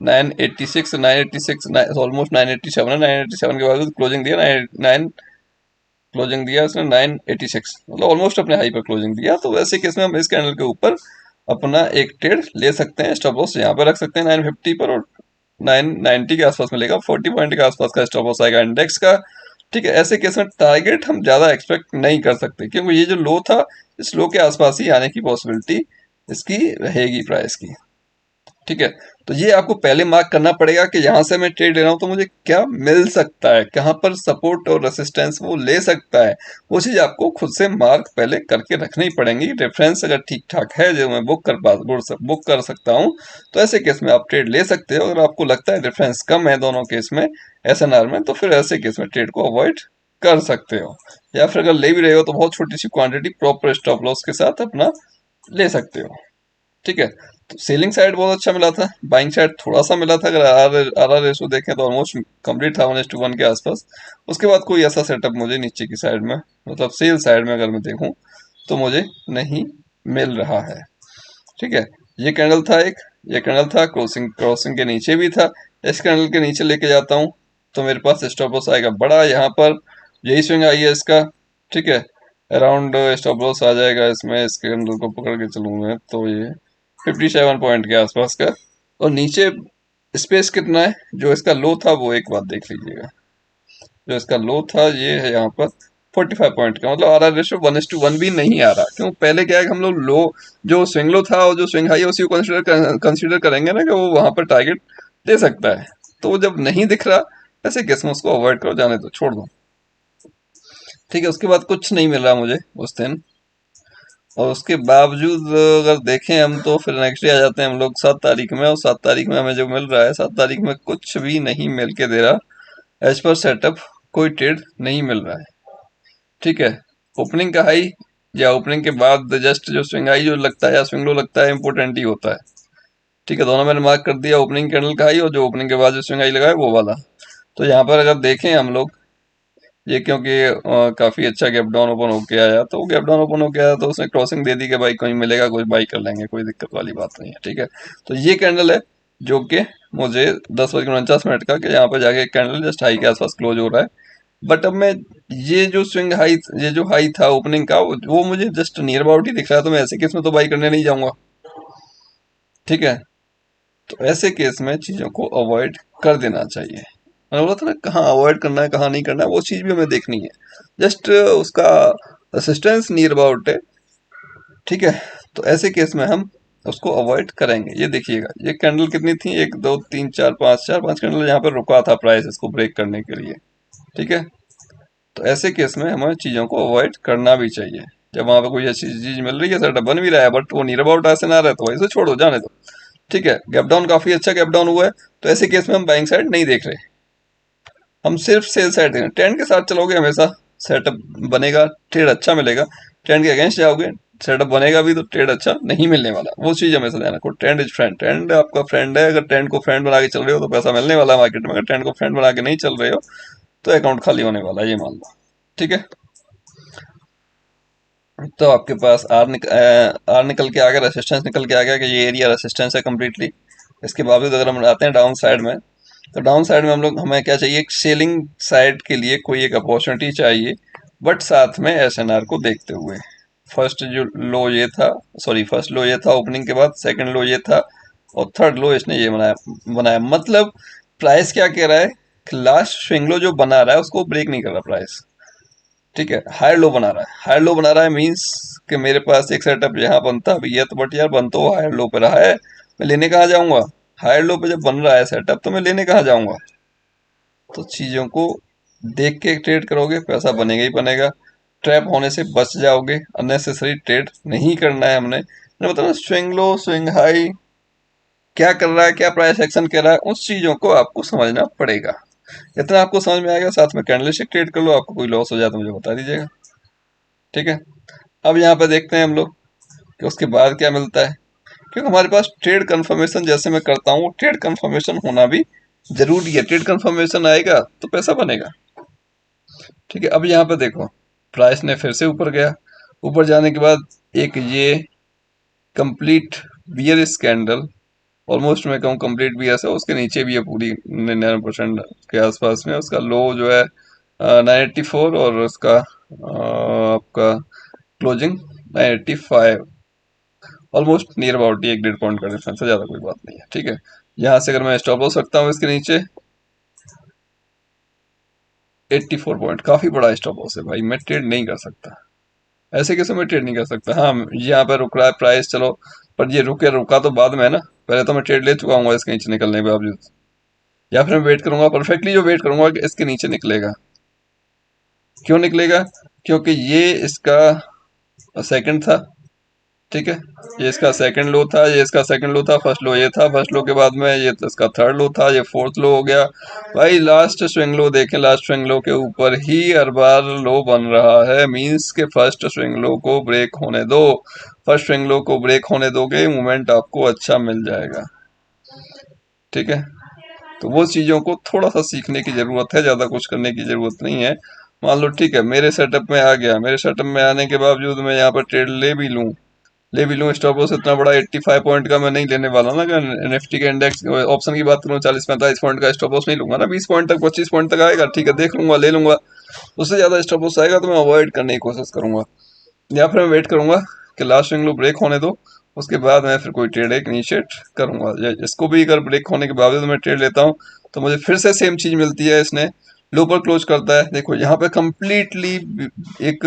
986, 986 ऑलमोस्ट 987 है। 987 के बाद क्लोजिंग दिया 9 क्लोजिंग दिया इसने 986, मतलब ऑलमोस्ट अपने हाई पर क्लोजिंग दिया। तो वैसे केस में हम इस कैंडल के ऊपर अपना एक ट्रेड ले सकते हैं, स्टॉप लॉस यहाँ पर रख सकते हैं 950 पर और 990 के आसपास मिलेगा, 40 पॉइंट के आसपास का स्टॉप लॉस आएगा इंडेक्स का। ठीक है, ऐसे केस में टारगेट हम ज्यादा एक्सपेक्ट नहीं कर सकते, क्योंकि ये जो लो था इस लो के आसपास ही आने की पॉसिबिलिटी इसकी रहेगी प्राइस की। ठीक है, तो ये आपको पहले मार्क करना पड़ेगा कि यहाँ से मैं ट्रेड ले रहा हूँ तो मुझे क्या मिल सकता है, कहाँ पर सपोर्ट और रेसिस्टेंस वो ले सकता है। वो चीज़ आपको खुद से मार्क पहले करके रखनी पड़ेंगी। रेफरेंस अगर ठीक ठाक है जो मैं बुक कर सकता हूँ, तो ऐसे केस में आप ट्रेड ले सकते हो। अगर आपको लगता है रेफरेंस कम है दोनों केस में, एसएनआर में, तो फिर ऐसे केस में ट्रेड को अवॉइड कर सकते हो। या फिर अगर ले भी रहे हो तो बहुत छोटी सी क्वांटिटी प्रॉपर स्टॉप लॉस के साथ अपना ले सकते हो। ठीक है, तो सेलिंग साइड बहुत अच्छा मिला था, बाइंग साइड थोड़ा सा मिला था। अगर आर आर रेशो देखें तो ऑलमोस्ट कंप्लीट था 1:1 के आसपास। उसके बाद कोई ऐसा सेटअप मुझे नीचे की साइड में, मतलब सेल साइड में अगर मैं देखूं तो मुझे नहीं मिल रहा है। ठीक है, ये कैंडल था एक, ये कैंडल था क्रॉसिंग, क्रॉसिंग के नीचे भी था। इस कैंडल के नीचे लेके जाता हूँ तो मेरे पास स्टॉप लॉस आएगा बड़ा, यहाँ पर यही स्विंग आई है इसका। ठीक है, अराउंड स्टॉप लॉस आ जाएगा इसमें, इस कैंडल को पकड़ के चलूंगा तो ये 57 पॉइंट के आसपास का। और नीचे स्पेस कितना है, जो इसका लो था वो एक बात देख लीजिएगा, जो इसका लो था ये है यहाँ पर 45 पॉइंट का, मतलब आर आर रेशो 1:1 भी नहीं आ रहा। क्यों, पहले क्या है कि हम लोग लो जो स्विंग लो था और जो स्विंग हाई है उसी को कंसिडर करेंगे ना कि वो वहां पर टारगेट दे सकता है। तो वो जब नहीं दिख रहा ऐसे केस में उसको अवॉइड करो, जाने दो, छोड़ दो। ठीक है, उसके बाद कुछ नहीं मिल रहा मुझे उस दिन। और उसके बावजूद अगर देखें हम तो फिर नेक्स्ट डे आ जाते हैं हम लोग 7 तारीख में, और 7 तारीख में हमें जो मिल रहा है, 7 तारीख में कुछ भी नहीं मिल के दे रहा एज पर सेटअप, कोई ट्रेड नहीं मिल रहा है। ठीक है, ओपनिंग का हाई या ओपनिंग के बाद जस्ट जो स्विंग हाई जो लगता है या स्विंग लो लगता है, इंपोर्टेंट ही होता है। ठीक है, दोनों मैंने मार्क कर दिया, ओपनिंग कैंडल का हाई और जो ओपनिंग के बाद जो स्विंग हाई लगा है वो वाला। तो यहाँ पर अगर देखें हम लोग, ये क्योंकि काफी अच्छा गैप डाउन ओपन होके आया, तो गैप डाउन ओपन होके आया तो उसने क्रॉसिंग दे दी कि भाई कोई मिलेगा कोई बाई कर लेंगे, कोई दिक्कत वाली बात नहीं है। ठीक है, तो ये कैंडल है जो कि मुझे 10:49 का कि यहाँ पर जाके कैंडल जस्ट हाई के आसपास क्लोज हो रहा है। बट अब मैं ये जो स्विंग हाई, ये जो हाई था ओपनिंग का, वो मुझे जस्ट नियर अबाउट ही दिख रहा है, तो मैं ऐसे केस में तो बाई करने नहीं जाऊंगा। ठीक है, तो ऐसे केस में चीज़ों को अवॉइड कर देना चाहिए। मैंने बोला था ना, कहाँ अवॉइड करना है कहाँ नहीं करना है, वो चीज़ भी हमें देखनी है। जस्ट उसका असिस्टेंस नियर अबाउट है। ठीक है, तो ऐसे केस में हम उसको अवॉइड करेंगे। ये देखिएगा, ये कैंडल कितनी थी, 1 2 3 4 5, 4 5 कैंडल यहाँ पर रुका था प्राइस इसको ब्रेक करने के लिए। ठीक है, तो ऐसे केस में हमें चीज़ों को अवॉइड करना भी चाहिए। जब वहाँ पे कोई अच्छी चीज़ मिल रही है, सेटअप बन भी रहा है, बट वो नियर अबाउट ऐसे ना रहे तो वैसे छोड़ो, जाने दो। ठीक है, गैप डाउन काफ़ी अच्छा गैप डाउन हुआ है, तो ऐसे केस में हम बाइंग साइड नहीं देख रहे, हम सिर्फ सेल साइड देख रहे हैं। ट्रेंड के साथ चलोगे हमेशा सेटअप बनेगा, ट्रेड अच्छा मिलेगा। ट्रेंड के अगेंस्ट जाओगे, सेटअप बनेगा भी तो ट्रेड अच्छा नहीं मिलने वाला। वो चीज़ हमेशा ध्यान रखो। ट्रेंड इज फ्रेंड, ट्रेंड आपका फ्रेंड है। अगर ट्रेंड को फ्रेंड बना के चल रहे हो तो पैसा मिलने वाला है मार्केट में। अगर ट्रेंड को फ्रेंड बना के नहीं चल रहे हो तो अकाउंट खाली होने वाला है, ये मान लो। ठीक है, तो आपके पास आर निकल के आ गया, रेसिस्टेंस निकल के आ गया कि ये एरिया रेसिस्टेंस है कम्प्लीटली। इसके बावजूद अगर हम आते हैं डाउन साइड में, तो डाउन साइड में हमें क्या चाहिए, एक सेलिंग साइड के लिए कोई एक अपॉर्चुनिटी चाहिए, बट साथ में एसएनआर को देखते हुए। फर्स्ट जो लो ये था, सॉरी फर्स्ट लो ये था ओपनिंग के बाद, सेकंड लो ये था, और थर्ड लो इसने ये बनाया बनाया मतलब प्राइस क्या कह रहा है कि लास्ट स्विंग लो जो बना रहा है उसको ब्रेक नहीं कर रहा प्राइस। ठीक है, हायर लो बना रहा है। हायर लो बना रहा है मीन्स कि मेरे पास एक सेटअप यहाँ बनता भी है, तो बट यार बन तो हायर लो पे रहा है, मैं लेने कहाँ जाऊंगा। हायर लो पे जब बन रहा है सेटअप तो मैं लेने कहाँ जाऊंगा। तो चीज़ों को देख के ट्रेड करोगे, पैसा बनेगा ही बनेगा। ट्रैप होने से बच जाओगे, अननेसेसरी ट्रेड नहीं करना है हमने। मैंने बताया स्विंग लो स्विंग हाई क्या कर रहा है, क्या प्राइस एक्शन कर रहा है, उस चीज़ों को आपको समझना पड़ेगा। इतना आपको समझ में आएगा, साथ में कैंडलस्टिक ट्रेड कर लो। आपको कोई लॉस हो जाए तो मुझे बता दीजिएगा। ठीक है, अब यहाँ पे देखते हैं हम लोग कि उसके बाद क्या मिलता है, क्योंकि हमारे पास ट्रेड कंफर्मेशन जैसे मैं करता हूँ, ट्रेड कंफर्मेशन होना भी जरूरी है। ट्रेड कंफर्मेशन आएगा तो पैसा बनेगा। ठीक है, अब यहाँ पे देखो, प्राइस ने फिर से ऊपर गया। ऊपर जाने के बाद एक ये कंप्लीट बियर स्कैंडल, ऑलमोस्ट मैं कहूँ कंप्लीट बियर है, उसके नीचे भी है पूरी 99% के आसपास में। उसका लो जो है 984, और उसका आपका closing 985, almost near about he 1 1.5 point का डिफरेंस है, ज़्यादा कोई बात नहीं है। ठीक है, यहाँ से अगर मैं स्टॉप लॉस रखता हूँ इसके नीचे 84 पॉइंट, काफ़ी बड़ा स्टॉप लॉस है भाई, मैं ट्रेड नहीं कर सकता। ऐसे कैसे मैं ट्रेड नहीं कर सकता। हाँ, यहाँ पे रुक रहा है प्राइस, चलो, पर ये रुका तो बाद में है ना, पहले तो मैं ट्रेड ले चुका हूँ इसके नीचे निकलने के बावजूद। या फिर मैं वेट करूंगा, परफेक्टली जो वेट करूंगा कि इसके नीचे निकलेगा। क्यों निकलेगा, क्योंकि ये इसका सेकंड था। ठीक है, ये इसका सेकंड लो था, ये इसका सेकंड लो था। फर्स्ट लो ये था, फर्स्ट लो के बाद में ये इसका थर्ड लो था, ये फोर्थ लो हो गया। भाई लास्ट स्विंग लो देखें, लास्ट स्विंग लो के ऊपर ही हर बार लो बन रहा है, मींस के फर्स्ट स्विंग लो को ब्रेक होने दो। फर्स्ट स्विंग लो को ब्रेक होने दोगे, मूवमेंट आपको अच्छा मिल जाएगा। ठीक है, तो वो चीज़ों को थोड़ा सा सीखने की ज़रूरत है, ज़्यादा कुछ करने की ज़रूरत नहीं है। मान लो ठीक है, मेरे सेटअप में आ गया, मेरे सेटअप में आने के बावजूद मैं यहाँ पर ट्रेड ले भी लूँ, स्टॉप लॉस इतना बड़ा 85 पॉइंट का मैं नहीं लेने वाला ना। अगर निफ्टी के इंडेक्स ऑप्शन की बात करूँ, 40 45 पॉइंट का स्टॉप लॉस नहीं लूंगा ना। 20 पॉइंट तक 25 पॉइंट तक आएगा, ठीक है, देख लूंगा, ले लूंगा। उससे ज़्यादा स्टॉप लॉस आएगा तो मैं अवॉइड करने की कोशिश करूंगा, या फिर मैं वेट करूंगा कि लास्ट स्विंग लो ब्रेक होने दो, उसके बाद मैं फिर कोई ट्रेड एक इनिशिएट करूंगा। इसको भी अगर ब्रेक होने के बावजूद मैं ट्रेड लेता हूँ तो मुझे फिर से सेम चीज़ मिलती है। इसने लो पर क्लोज करता है, देखो यहाँ पे कंप्लीटली एक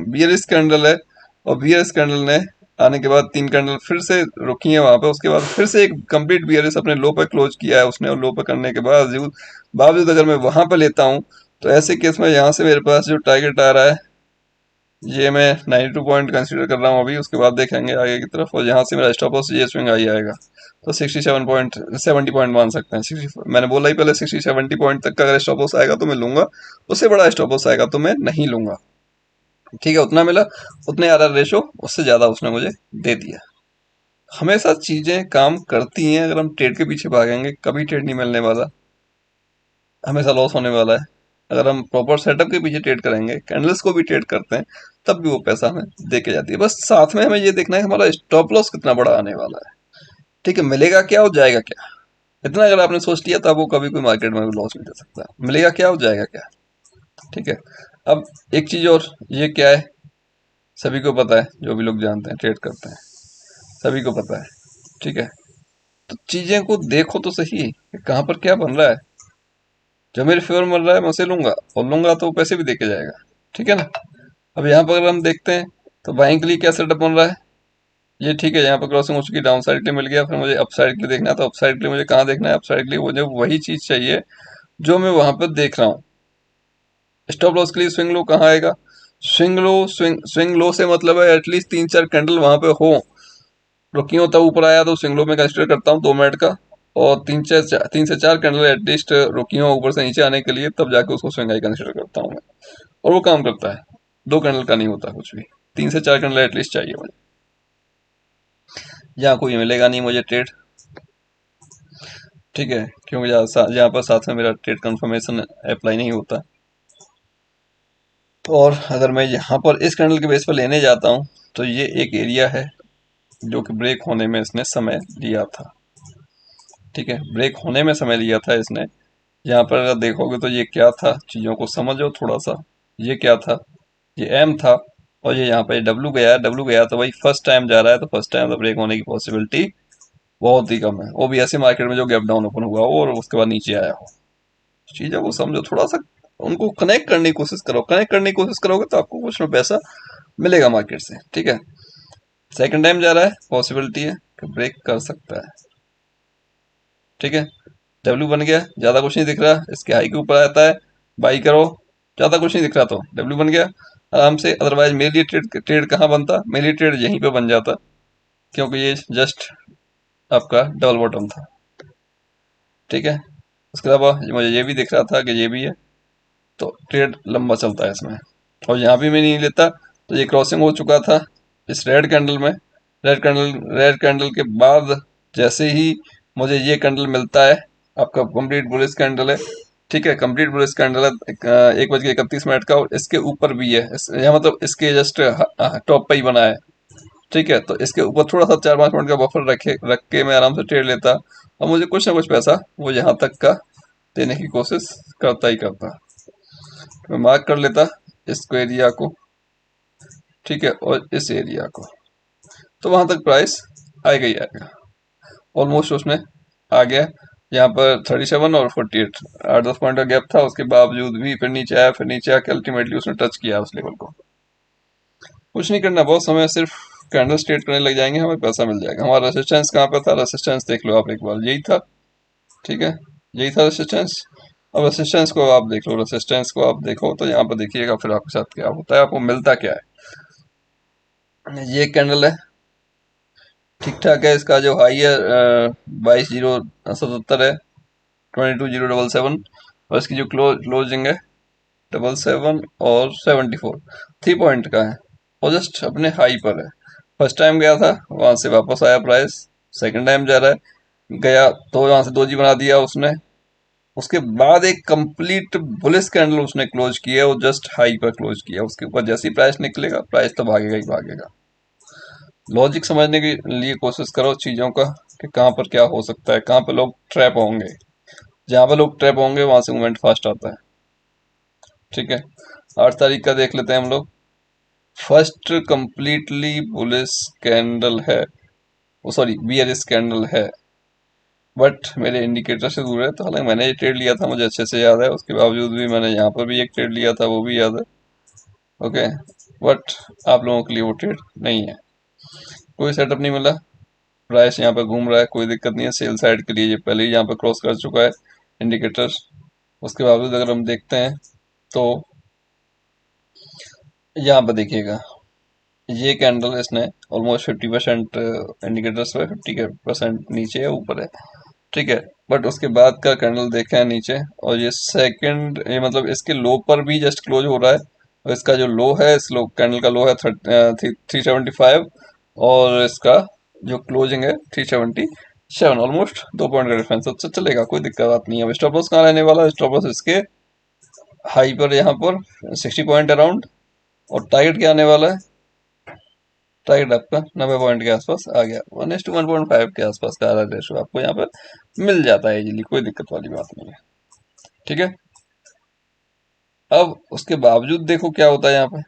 बियरिश कैंडल है, और बियरिश कैंडल ने आने के बाद 3 कैंडल फिर से रुकी है वहां पे, उसके बाद फिर से एक कंप्लीट बियरिश अपने लो पे क्लोज किया है उसने। और लो पे करने के बावजूद बावजूद अगर मैं वहां पे लेता हूँ, तो ऐसे केस में यहाँ से मेरे पास जो टारगेट आ रहा है, ये मैं 92 पॉइंट कंसीडर कर रहा हूँ अभी। उसके बाद देखेंगे आगे की तरफ, और यहाँ से मेरा स्टॉप लॉस ये स्विंग आई आएगा, तो 67 पॉइंट 70 पॉइंट मान सकते हैं। 60, मैंने बोला ही पहले 60 70 पॉइंट तक का अगर स्टॉप लॉस आएगा तो मैं लूंगा, उससे बड़ा स्टॉप लॉस आएगा तो मैं नहीं लूंगा। ठीक है, उतना मिला, उतने आ रहा रेशो, उससे ज़्यादा उसने मुझे दे दिया। हमेशा चीज़ें काम करती हैं, अगर हम ट्रेड के पीछे भागेंगे कभी ट्रेड नहीं मिलने वाला, हमेशा लॉस होने वाला है। अगर हम प्रॉपर सेटअप के पीछे ट्रेड करेंगे, कैंडल्स को भी ट्रेड करते हैं, तब भी वो पैसा हमें दे के जाती है। बस साथ में हमें ये देखना है कि हमारा स्टॉप लॉस कितना बड़ा आने वाला है। ठीक है, मिलेगा क्या और जाएगा क्या। इतना अगर आपने सोच लिया तो आपको कभी कोई मार्केट में लॉस नहीं दे सकता। मिलेगा क्या, हो जाएगा क्या। ठीक है। अब एक चीज और, ये क्या है, सभी को पता है, जो भी लोग जानते हैं ट्रेड करते हैं, सभी को पता है। ठीक है। तो चीजें को देखो तो सही कि कहाँ पर क्या बन रहा है। जो मेरे फेवर में बन रहा है मैं उसे लूंगा, और लूंगा तो वो पैसे भी देके जाएगा। ठीक है ना। अब यहाँ पर अगर हम देखते हैं तो बाइंग के लिए क्या सेटअप बन रहा है, ये ठीक है, यहाँ पर क्रॉसिंग हो चुकी, डाउन साइड के लिए मिल गया, फिर मुझे अप साइड के लिए देखना है, तो अप साइड के लिए मुझे कहाँ देखना है, अप साइड के लिए मुझे वही चीज चाहिए जो मैं वहां पर देख रहा हूँ। स्टॉप लॉस के लिए स्विंग लो कहाँ आएगा, स्विंग लो से मतलब है एटलीस्ट 3-4 कैंडल वहां पे हो, रुकी हो तब ऊपर आया तो स्विंग लो में कंसिडर करता हूँ 2 मिनट का, और 3 से 4 कैंडल एटलीस्ट रुकी हो ऊपर से नीचे आने के लिए, तब जाके उसको स्विंग हाई कंसिडर करता हूँ मैं। और वो काम करता है, 2 कैंडल का नहीं होता कुछ भी, 3 से 4 कैंडल एटलीस्ट चाहिए मुझे। यहाँ कोई मिलेगा नहीं मुझे ट्रेड। ठीक है, क्योंकि यहाँ पर साथ में मेरा ट्रेड कंफर्मेशन अप्लाई नहीं होता। और अगर मैं यहाँ पर इस कैंडल के बेस पर लेने जाता हूँ तो ये एक एरिया है जो कि ब्रेक होने में इसने समय लिया था। ठीक है, ब्रेक होने में समय लिया था इसने। यहाँ पर अगर देखोगे तो ये क्या था, चीज़ों को समझो थोड़ा सा। ये क्या था, ये एम था, और ये यहाँ पे डब्लू गया, डब्लू गया तो भाई फर्स्ट टाइम जा रहा है, तो फर्स्ट टाइम तो ब्रेक होने की पॉसिबिलिटी बहुत ही कम है, वो भी ऐसे मार्केट में जो गैप डाउन ओपन हुआ हो और उसके बाद नीचे आया हो। चीज़ों को समझो थोड़ा सा, उनको कनेक्ट करने की कोशिश करो, कनेक्ट करने की कोशिश करोगे तो आपको कुछ ना पैसा मिलेगा मार्केट से। ठीक है, सेकंड टाइम जा रहा है, पॉसिबिलिटी है कि ब्रेक कर सकता है। ठीक है, डब्ल्यू बन गया, ज़्यादा कुछ नहीं दिख रहा, इसके हाई के ऊपर आता है, बाई करो, ज़्यादा कुछ नहीं दिख रहा तो डब्ल्यू बन गया आराम से। अदरवाइज मेरे लिए ट्रेड ट्रेड कहाँ बनता, मेरे लिए ट्रेड यहीं पे बन जाता, क्योंकि ये जस्ट आपका डबल बॉटम था। ठीक है, उसके अलावा मुझे ये भी दिख रहा था कि ये भी है, तो ट्रेड लंबा चलता है इसमें। और यहाँ भी मैं नहीं लेता, तो ये क्रॉसिंग हो चुका था इस रेड कैंडल में। रेड कैंडल के बाद जैसे ही मुझे ये कैंडल मिलता है, आपका कंप्लीट बुलिश कैंडल है। ठीक है, कंप्लीट बुलिश कैंडल है, 1:31 का, और इसके ऊपर भी है, यहाँ मतलब इसके जस्ट टॉप पे ही बना है। ठीक है, तो इसके ऊपर थोड़ा सा 4-5 मिनट का बफर रख के मैं आराम से ट्रेड लेता, और मुझे कुछ ना कुछ पैसा वो यहाँ तक का देने की कोशिश करता ही करता। मैं मार्क कर लेता इसको, एरिया को। ठीक है, और इस एरिया को, तो वहां तक प्राइस आएगा ही आएगा, ऑलमोस्ट उसमें आ गया। यहाँ पर 37 और 48, 8-10 पॉइंट का गैप था, उसके बावजूद भी फिर नीचे आया, फिर नीचे आके अल्टीमेटली उसने टच किया उस लेवल को। कुछ नहीं करना, बहुत समय, सिर्फ कैंडल स्ट्रेट करने लग जाएंगे, हमें पैसा मिल जाएगा। हमारा रेसिस्टेंस कहाँ पर था, रेसिस्टेंस देख लो आप एक बार, यही था। ठीक है, यही था रेसिस्टेंस। अब रेसिस्टेंस को आप देख लो, रेसिस्टेंस को आप देखो तो यहाँ पर देखिएगा फिर आपके साथ क्या होता है, आपको मिलता क्या है। ये कैंडल है, ठीक ठाक है, इसका जो हाई है 22,077 है, 22,077, और इसकी जो क्लोजिंग है 77 और 74, 3 पॉइंट का है, और जस्ट अपने हाई पर है। फर्स्ट टाइम गया था, वहां से वापस आया प्राइस, सेकंड टाइम जा रहा है, गया तो वहां से दोजी बना दिया उसने, उसके बाद एक कंप्लीट बुलिश कैंडल उसने क्लोज किया, वो जस्ट हाई पर क्लोज किया, उसके ऊपर जैसे ही प्राइस निकलेगा प्राइस तो भागेगा ही भागेगा। लॉजिक समझने के लिए कोशिश करो चीज़ों का, कि कहाँ पर क्या हो सकता है, कहाँ पर लोग ट्रैप होंगे। जहाँ पर लोग ट्रैप होंगे वहां से मूवमेंट फास्ट आता है। ठीक है, 8 तारीख का देख लेते हैं हम लोग। फर्स्ट कंप्लीटली बुलिश कैंडल है, वो सॉरी बियरिश कैंडल है, बट मेरे इंडिकेटर से दूर है। तो हालांकि मैंने ये ट्रेड लिया था, मुझे अच्छे से याद है, उसके बावजूद भी मैंने यहाँ पर भी एक ट्रेड लिया था, वो भी याद है। ओके, बट आप लोगों के लिए वो ट्रेड नहीं है, कोई सेटअप नहीं मिला। प्राइस यहाँ पे घूम रहा है, कोई दिक्कत नहीं है, सेल साइड के लिए ये पहले ही यहाँ पे क्रॉस कर चुका है इंडिकेटर। उसके बावजूद अगर हम देखते हैं तो यहाँ पे देखिएगा, ये कैंडल इसने ऑलमोस्ट 50% इंडिकेटर्स पे 50% नीचे है, ऊपर है। ठीक है, बट उसके बाद का कैंडल देखें है नीचे, और ये सेकंड, ये मतलब इसके लो पर भी जस्ट क्लोज हो रहा है, और इसका जो लो है, इस लो कैंडल का लो है 375, और इसका जो क्लोजिंग है 377, ऑलमोस्ट 2 पॉइंट का डिफरेंस। अच्छा चलेगा, कोई दिक्कत बात नहीं है। अब स्टॉप लॉस कहाँ रहने वाला है, स्टॉप लॉस इसके हाई पर, यहाँ पर 60 पॉइंट अराउंड, और टारगेट क्या आने वाला है, टारगेट आपका 90 पॉइंट के आसपास आ गया, 1:1.5 के आसपास का रेशो आपको यहाँ पर मिल जाता है इजीली, कोई दिक्कत वाली बात नहीं है। ठीक है, अब उसके बावजूद देखो क्या होता है यहाँ पे,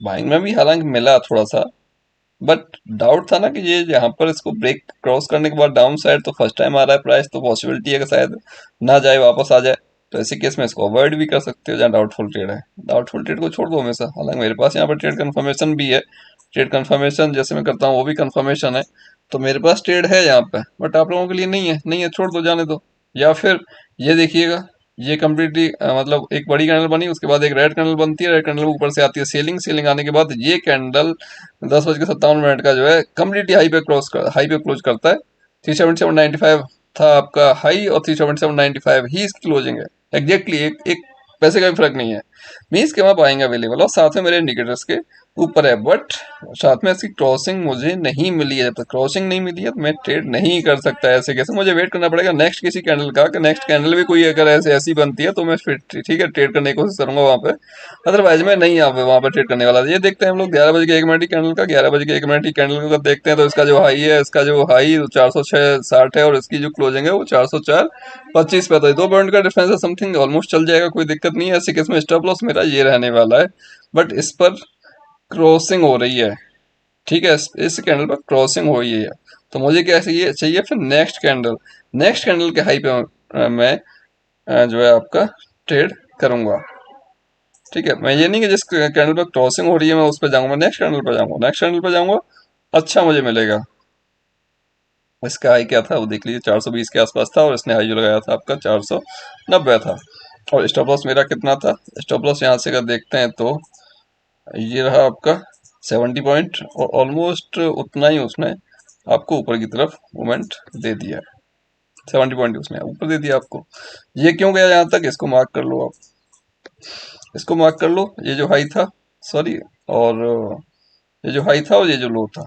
बाइंग में भी हालांकि मिला थोड़ा सा, बट डाउट था ना कि ये यहाँ पर इसको ब्रेक क्रॉस करने के बाद डाउन साइड तो फर्स्ट टाइम आ रहा है प्राइस, तो पॉसिबिलिटी है कि शायद ना जाए, वापस आ जाए। तो ऐसे केस में इसको अवॉइड भी कर सकते हो जहाँ डाउटफुल ट्रेड है, डाउटफुल ट्रेड को छोड़ दो हमेशा। हालांकि मेरे पास यहाँ पर ट्रेड कंफर्मेशन भी है, ट्रेड कंफर्मेशन जैसे मैं करता हूँ वो भी कंफर्मेशन है, तो मेरे पास ट्रेड है यहाँ पे, बट आप लोगों के लिए नहीं है, नहीं है छोड़ दो, जाने दो। या फिर ये देखिएगा, ये कम्प्लीटली मतलब एक बड़ी कैंडल बनी, उसके बाद एक रेड कैंडल बनती है, रेड कैंडल ऊपर से आती है सेलिंग, सेलिंग आने के बाद ये कैंडल 10:57 का जो है कम्प्लीटली हाई पे क्लोज करता है। 377.95 था आपका हाई, और 377.95 ही इसकी क्लोजिंग है एग्जैक्टली, एक पैसे का भी फर्क नहीं है। मीन्स के वहाँ आएंगे अवेलेबल, और साथ में मेरे इंडिकेटर्स के ऊपर है, बट साथ में इसकी क्रॉसिंग मुझे नहीं मिली है। जब तक क्रॉसिंग नहीं मिली है तो मैं ट्रेड नहीं कर सकता, ऐसे कैसे, मुझे वेट करना पड़ेगा नेक्स्ट किसी कैंडल का, कि नेक्स्ट कैंडल भी कोई अगर ऐसी बनती है तो मैं फिर ठीक है ट्रेड करने की कोशिश करूंगा वहां पे, अदरवाइज मैं नहीं वहां पे ट्रेड करने वाला। ये देखते हैं हम लोग 11 बजे के 1 मिनट की कैंडल का, 11 बजे के 1 मिनट की कैंडल का देखते हैं, तो इसका जो हाई है, इसका जो हाई 406.60 है, और इसकी जो क्लोजिंग है वो 404.25 पे, तो 2 पॉइंट का डिफरेंस है समथिंग, ऑलमोस्ट चल जाएगा, कोई दिक्कत नहीं है। ऐसे केस में स्टॉप लॉस मेरा ये रहने वाला है, बट इस पर क्रॉसिंग हो रही है। ठीक है, इस कैंडल पर क्रॉसिंग हो रही है, तो मुझे क्या चाहिए फिर नेक्स्ट कैंडल के हाई पे मैं जो है आपका ट्रेड करूंगा। ठीक है, मैं ये नहीं कि जिस कैंडल पर क्रॉसिंग हो रही है मैं उस पर जाऊंगा, नेक्स्ट कैंडल पर जाऊंगा, नेक्स्ट कैंडल पर जाऊंगा, अच्छा मुझे मिलेगा। इसका हाई क्या था वो देख लीजिए, 420 के आसपास था, और इसने हाई जो लगाया था आपका 490 था। और स्टॉप लॉस मेरा कितना था, स्टॉप लॉस यहाँ से अगर देखते हैं तो ये रहा आपका 70 पॉइंट, और ऑलमोस्ट उतना ही उसने आपको ऊपर की तरफ मूवमेंट दे दिया है। 70 पॉइंट उसने ऊपर दे दिया आपको। ये क्यों गया यहाँ तक, इसको मार्क कर लो आप, इसको मार्क कर लो, ये जो हाई था, सॉरी, और ये जो हाई था और ये जो लो था,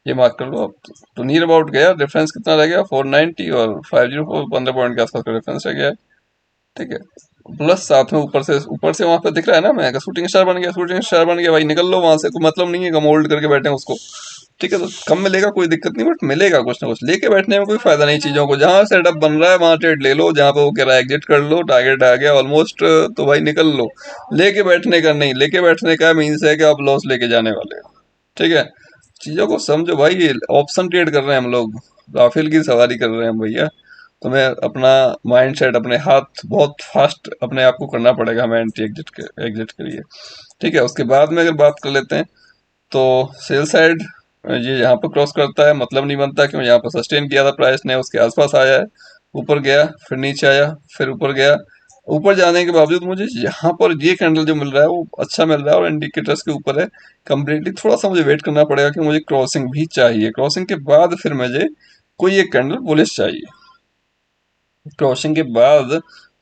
ये मार्क कर लो आप। तो नियर अबाउट गया, डिफरेंस कितना रह गया 490, और 504 15 पॉइंट के आसपास का डिफरेंस रह गया। ठीक है, प्लस साथ में ऊपर से वहां पे दिख रहा है ना, मैं शूटिंग स्टार बन गया, शूटिंग स्टार बन गया भाई, निकल लो वहां से, कोई मतलब नहीं है कम होल्ड करके बैठे उसको। ठीक है, तो कम मिलेगा कोई दिक्कत नहीं, बट मिलेगा कुछ ना कुछ, लेके बैठने में कोई फायदा नहीं चीजों को। जहां सेटअप बन रहा है वहां ट्रेड ले लो, जहां पे वो कह रहा है एग्जिट कर लो, टारगेट आ गया ऑलमोस्ट, तो भाई निकल लो। लेके बैठने का नहीं, लेके बैठने का मीन्स है कि आप लॉस लेके जाने वाले हो। ठीक है, चीजों को समझो भाई, ऑप्शन ट्रेड कर रहे हैं हम लोग, राफेल की सवारी कर रहे हैं भैया। तो मैं अपना माइंड सेट, अपने हाथ बहुत फास्ट अपने आप को करना पड़ेगा हमें एंटी एग्जिट के लिए। ठीक है, उसके बाद में अगर बात कर लेते हैं, तो सेल साइड ये यहाँ पर क्रॉस करता है, मतलब नहीं बनता, क्यों, यहाँ पर सस्टेन किया था प्राइस ने, उसके आसपास आया है, ऊपर गया, फिर नीचे आया, फिर ऊपर गया। ऊपर जाने के बावजूद मुझे यहाँ पर ये कैंडल जो मिल रहा है वो अच्छा मिल रहा है, और इंडिकेटर्स के ऊपर है कम्प्लीटली। थोड़ा सा मुझे वेट करना पड़ेगा कि मुझे क्रॉसिंग भी चाहिए, क्रॉसिंग के बाद फिर मुझे कोई एक कैंडल बुलिश चाहिए, क्रॉसिंग के बाद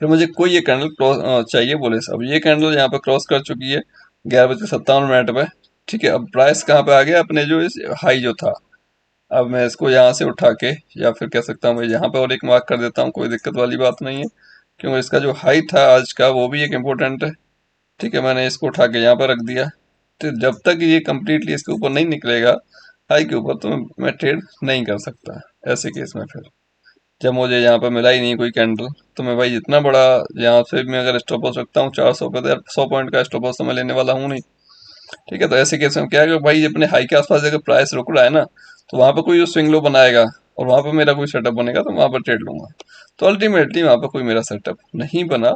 फिर मुझे कोई ये कैंडल चाहिए बोले। अब ये कैंडल यहाँ पे क्रॉस कर चुकी है 11:57 पे। ठीक है, अब प्राइस कहाँ पे आ गया, अपने जो इस हाई जो था, अब मैं इसको यहाँ से उठा के, या फिर कह सकता हूँ मैं यहाँ पे और एक मार्क कर देता हूँ, कोई दिक्कत वाली बात नहीं है, क्योंकि इसका जो हाई था आज का वो भी एक इम्पोर्टेंट है। ठीक है, मैंने इसको उठा के यहाँ पर रख दिया, तो जब तक ये कम्प्लीटली इसके ऊपर नहीं निकलेगा हाई के ऊपर, तो मैं ट्रेड नहीं कर सकता ऐसे केस में। फिर जब मुझे यहाँ पर मिला ही नहीं कोई कैंडल, तो मैं भाई इतना बड़ा, यहाँ से मैं अगर स्टॉप लॉस रखता हूँ 400 पे, तो यार 100 पॉइंट का स्टॉप लॉस तो मैं लेने वाला हूँ नहीं। ठीक है, तो ऐसे केस में क्या है कि भाई अपने हाई के आसपास अगर प्राइस रुक रहा है ना, तो वहां पर कोई स्विंग लो बनाएगा, और वहां पर मेरा कोई सेटअप बनेगा, तो वहां पर ट्रेड लूंगा। तो अल्टीमेटली वहां पर कोई मेरा सेटअप नहीं बना,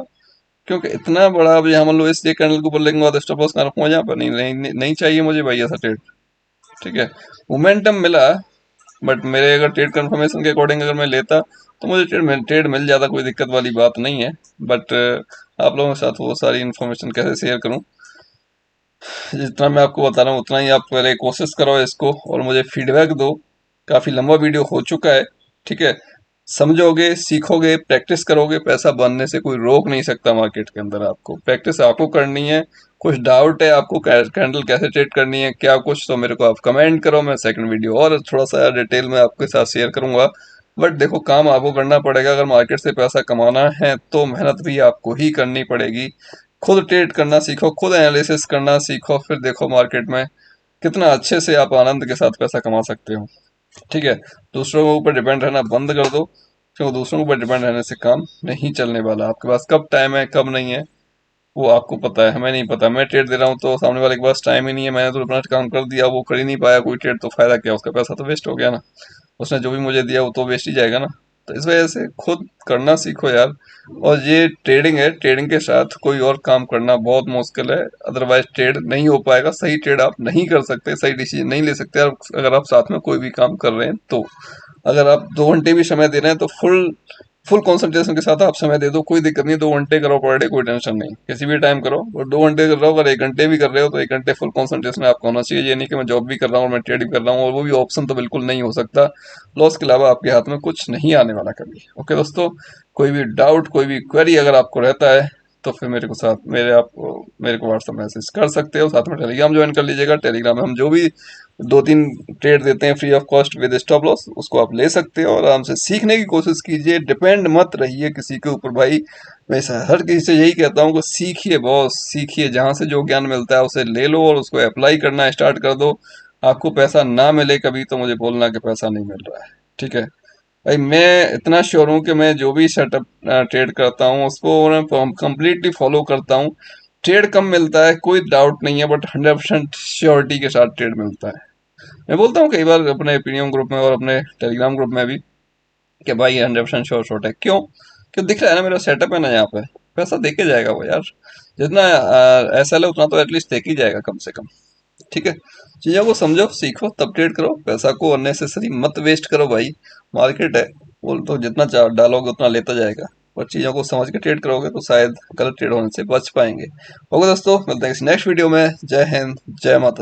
क्योंकि इतना बड़ा, अब यहाँ मान लो इस एक कैंडल के ऊपर लेंगे बाद स्टॉप लॉस कहाँ रखूंगा, यहाँ पर नहीं चाहिए मुझे भाई ऐसा ट्रेड। ठीक है, मोमेंटम मिला, बट मेरे अगर ट्रेड कंफर्मेशन के अकॉर्डिंग अगर मैं लेता, तो मुझे ट्रेड मिल जाता, कोई दिक्कत वाली बात नहीं है। बट आप लोगों के साथ वो सारी इन्फॉर्मेशन कैसे शेयर करूं, जितना मैं आपको बता रहा हूँ उतना ही आप पहले कोशिश करो इसको, और मुझे फीडबैक दो। काफ़ी लंबा वीडियो हो चुका है। ठीक है, समझोगे, सीखोगे, प्रैक्टिस करोगे, पैसा बनने से कोई रोक नहीं सकता मार्केट के अंदर। आपको प्रैक्टिस आपको करनी है। कुछ डाउट है आपको कैंडल कैसे ट्रेड करनी है क्या कुछ, तो मेरे को आप कमेंट करो, मैं सेकंड वीडियो और थोड़ा सा डिटेल में आपके साथ शेयर करूंगा। बट देखो, काम आपको करना पड़ेगा, अगर मार्केट से पैसा कमाना है तो मेहनत भी आपको ही करनी पड़ेगी। खुद ट्रेड करना सीखो, खुद एनालिसिस करना सीखो, फिर देखो मार्केट में कितना अच्छे से आप आनंद के साथ पैसा कमा सकते हो। ठीक है, दूसरों के ऊपर डिपेंड रहना बंद कर दो, क्योंकि दूसरों के ऊपर डिपेंड रहने से काम नहीं चलने वाला। आपके पास कब टाइम है कब नहीं है वो आपको पता है, हमें नहीं पता। मैं ट्रेड दे रहा हूँ तो सामने वाले के पास टाइम ही नहीं है, मैंने तो अपना काम कर दिया, वो कर ही नहीं पाया कोई ट्रेड, तो फायदा क्या, उसका पैसा तो वेस्ट हो गया ना। उसने जो भी मुझे दिया वो तो वेस्ट ही जाएगा ना। तो इस वजह से खुद करना सीखो यार। और ये ट्रेडिंग है, ट्रेडिंग के साथ कोई और काम करना बहुत मुश्किल है, अदरवाइज ट्रेड नहीं हो पाएगा। सही ट्रेड आप नहीं कर सकते, सही डिसीजन नहीं ले सकते अगर आप साथ में कोई भी काम कर रहे हैं तो। अगर आप 2 घंटे भी समय दे रहे हैं तो फुल फुल कंसंट्रेशन के साथ आप समय दे दो, कोई दिक्कत नहीं। 2 घंटे करो पर डे, कोई टेंशन नहीं, किसी भी टाइम करो। और 2 घंटे कर रहे हो, अगर 1 घंटे भी कर रहे हो तो 1 घंटे फुल कंसंट्रेशन आपका होना चाहिए। ये नहीं कि मैं जॉब भी कर रहा हूँ और मैं ट्रेड भी कर रहा हूँ, और वो भी ऑप्शन तो बिल्कुल नहीं हो सकता। लॉस के अलावा आपके हाथ में कुछ नहीं आने वाला कभी। ओके दोस्तों, कोई भी डाउट, कोई भी क्वेरी अगर आपको रहता है तो फिर मेरे को व्हाट्सएप मैसेज कर सकते हो। साथ में टेलीग्राम ज्वाइन कर लीजिएगा। टेलीग्राम में हम जो भी 2-3 ट्रेड देते हैं free of cost with stop loss, उसको आप ले सकते हो और आराम से सीखने की कोशिश कीजिए। डिपेंड मत रहिए किसी के ऊपर भाई। मैं हर किसी से यही कहता हूँ कि सीखिए बॉस, सीखिए, जहाँ से जो ज्ञान मिलता है उसे ले लो और उसको अप्लाई करना स्टार्ट कर दो। आपको पैसा ना मिले कभी तो मुझे बोलना कि पैसा नहीं मिल रहा है। ठीक है भाई, मैं इतना श्योर हूँ कि मैं जो भी सेटअप ट्रेड करता हूँ उसको मैं कंप्लीटली फॉलो करता हूँ। ट्रेड कम मिलता है कोई डाउट नहीं है, बट 100% श्योरिटी के साथ ट्रेड मिलता है। मैं बोलता हूँ कई बार अपने प्रीमियम ग्रुप में और अपने टेलीग्राम ग्रुप में भी कि भाई ये 100% श्योर शॉट है। क्यों? क्यों दिख रहा है ना मेरा सेटअप है ना यहाँ पे, पैसा देके जाएगा वो यार। जितना ऐसा है उतना तो एटलीस्ट देख ही जाएगा कम से कम। ठीक है, चीज़ों को समझो, सीखो, तब ट्रेड करो। पैसा को अननेसेसरी मत वेस्ट करो भाई। मार्केट है, वो तो जितना डालोगे उतना लेता जाएगा। और चीज़ों को समझ के ट्रेड करोगे तो शायद गलत ट्रेड होने से बच पाएंगे। ओके दोस्तों, मिलते हैं नेक्स्ट वीडियो में। जय हिंद, जय माता।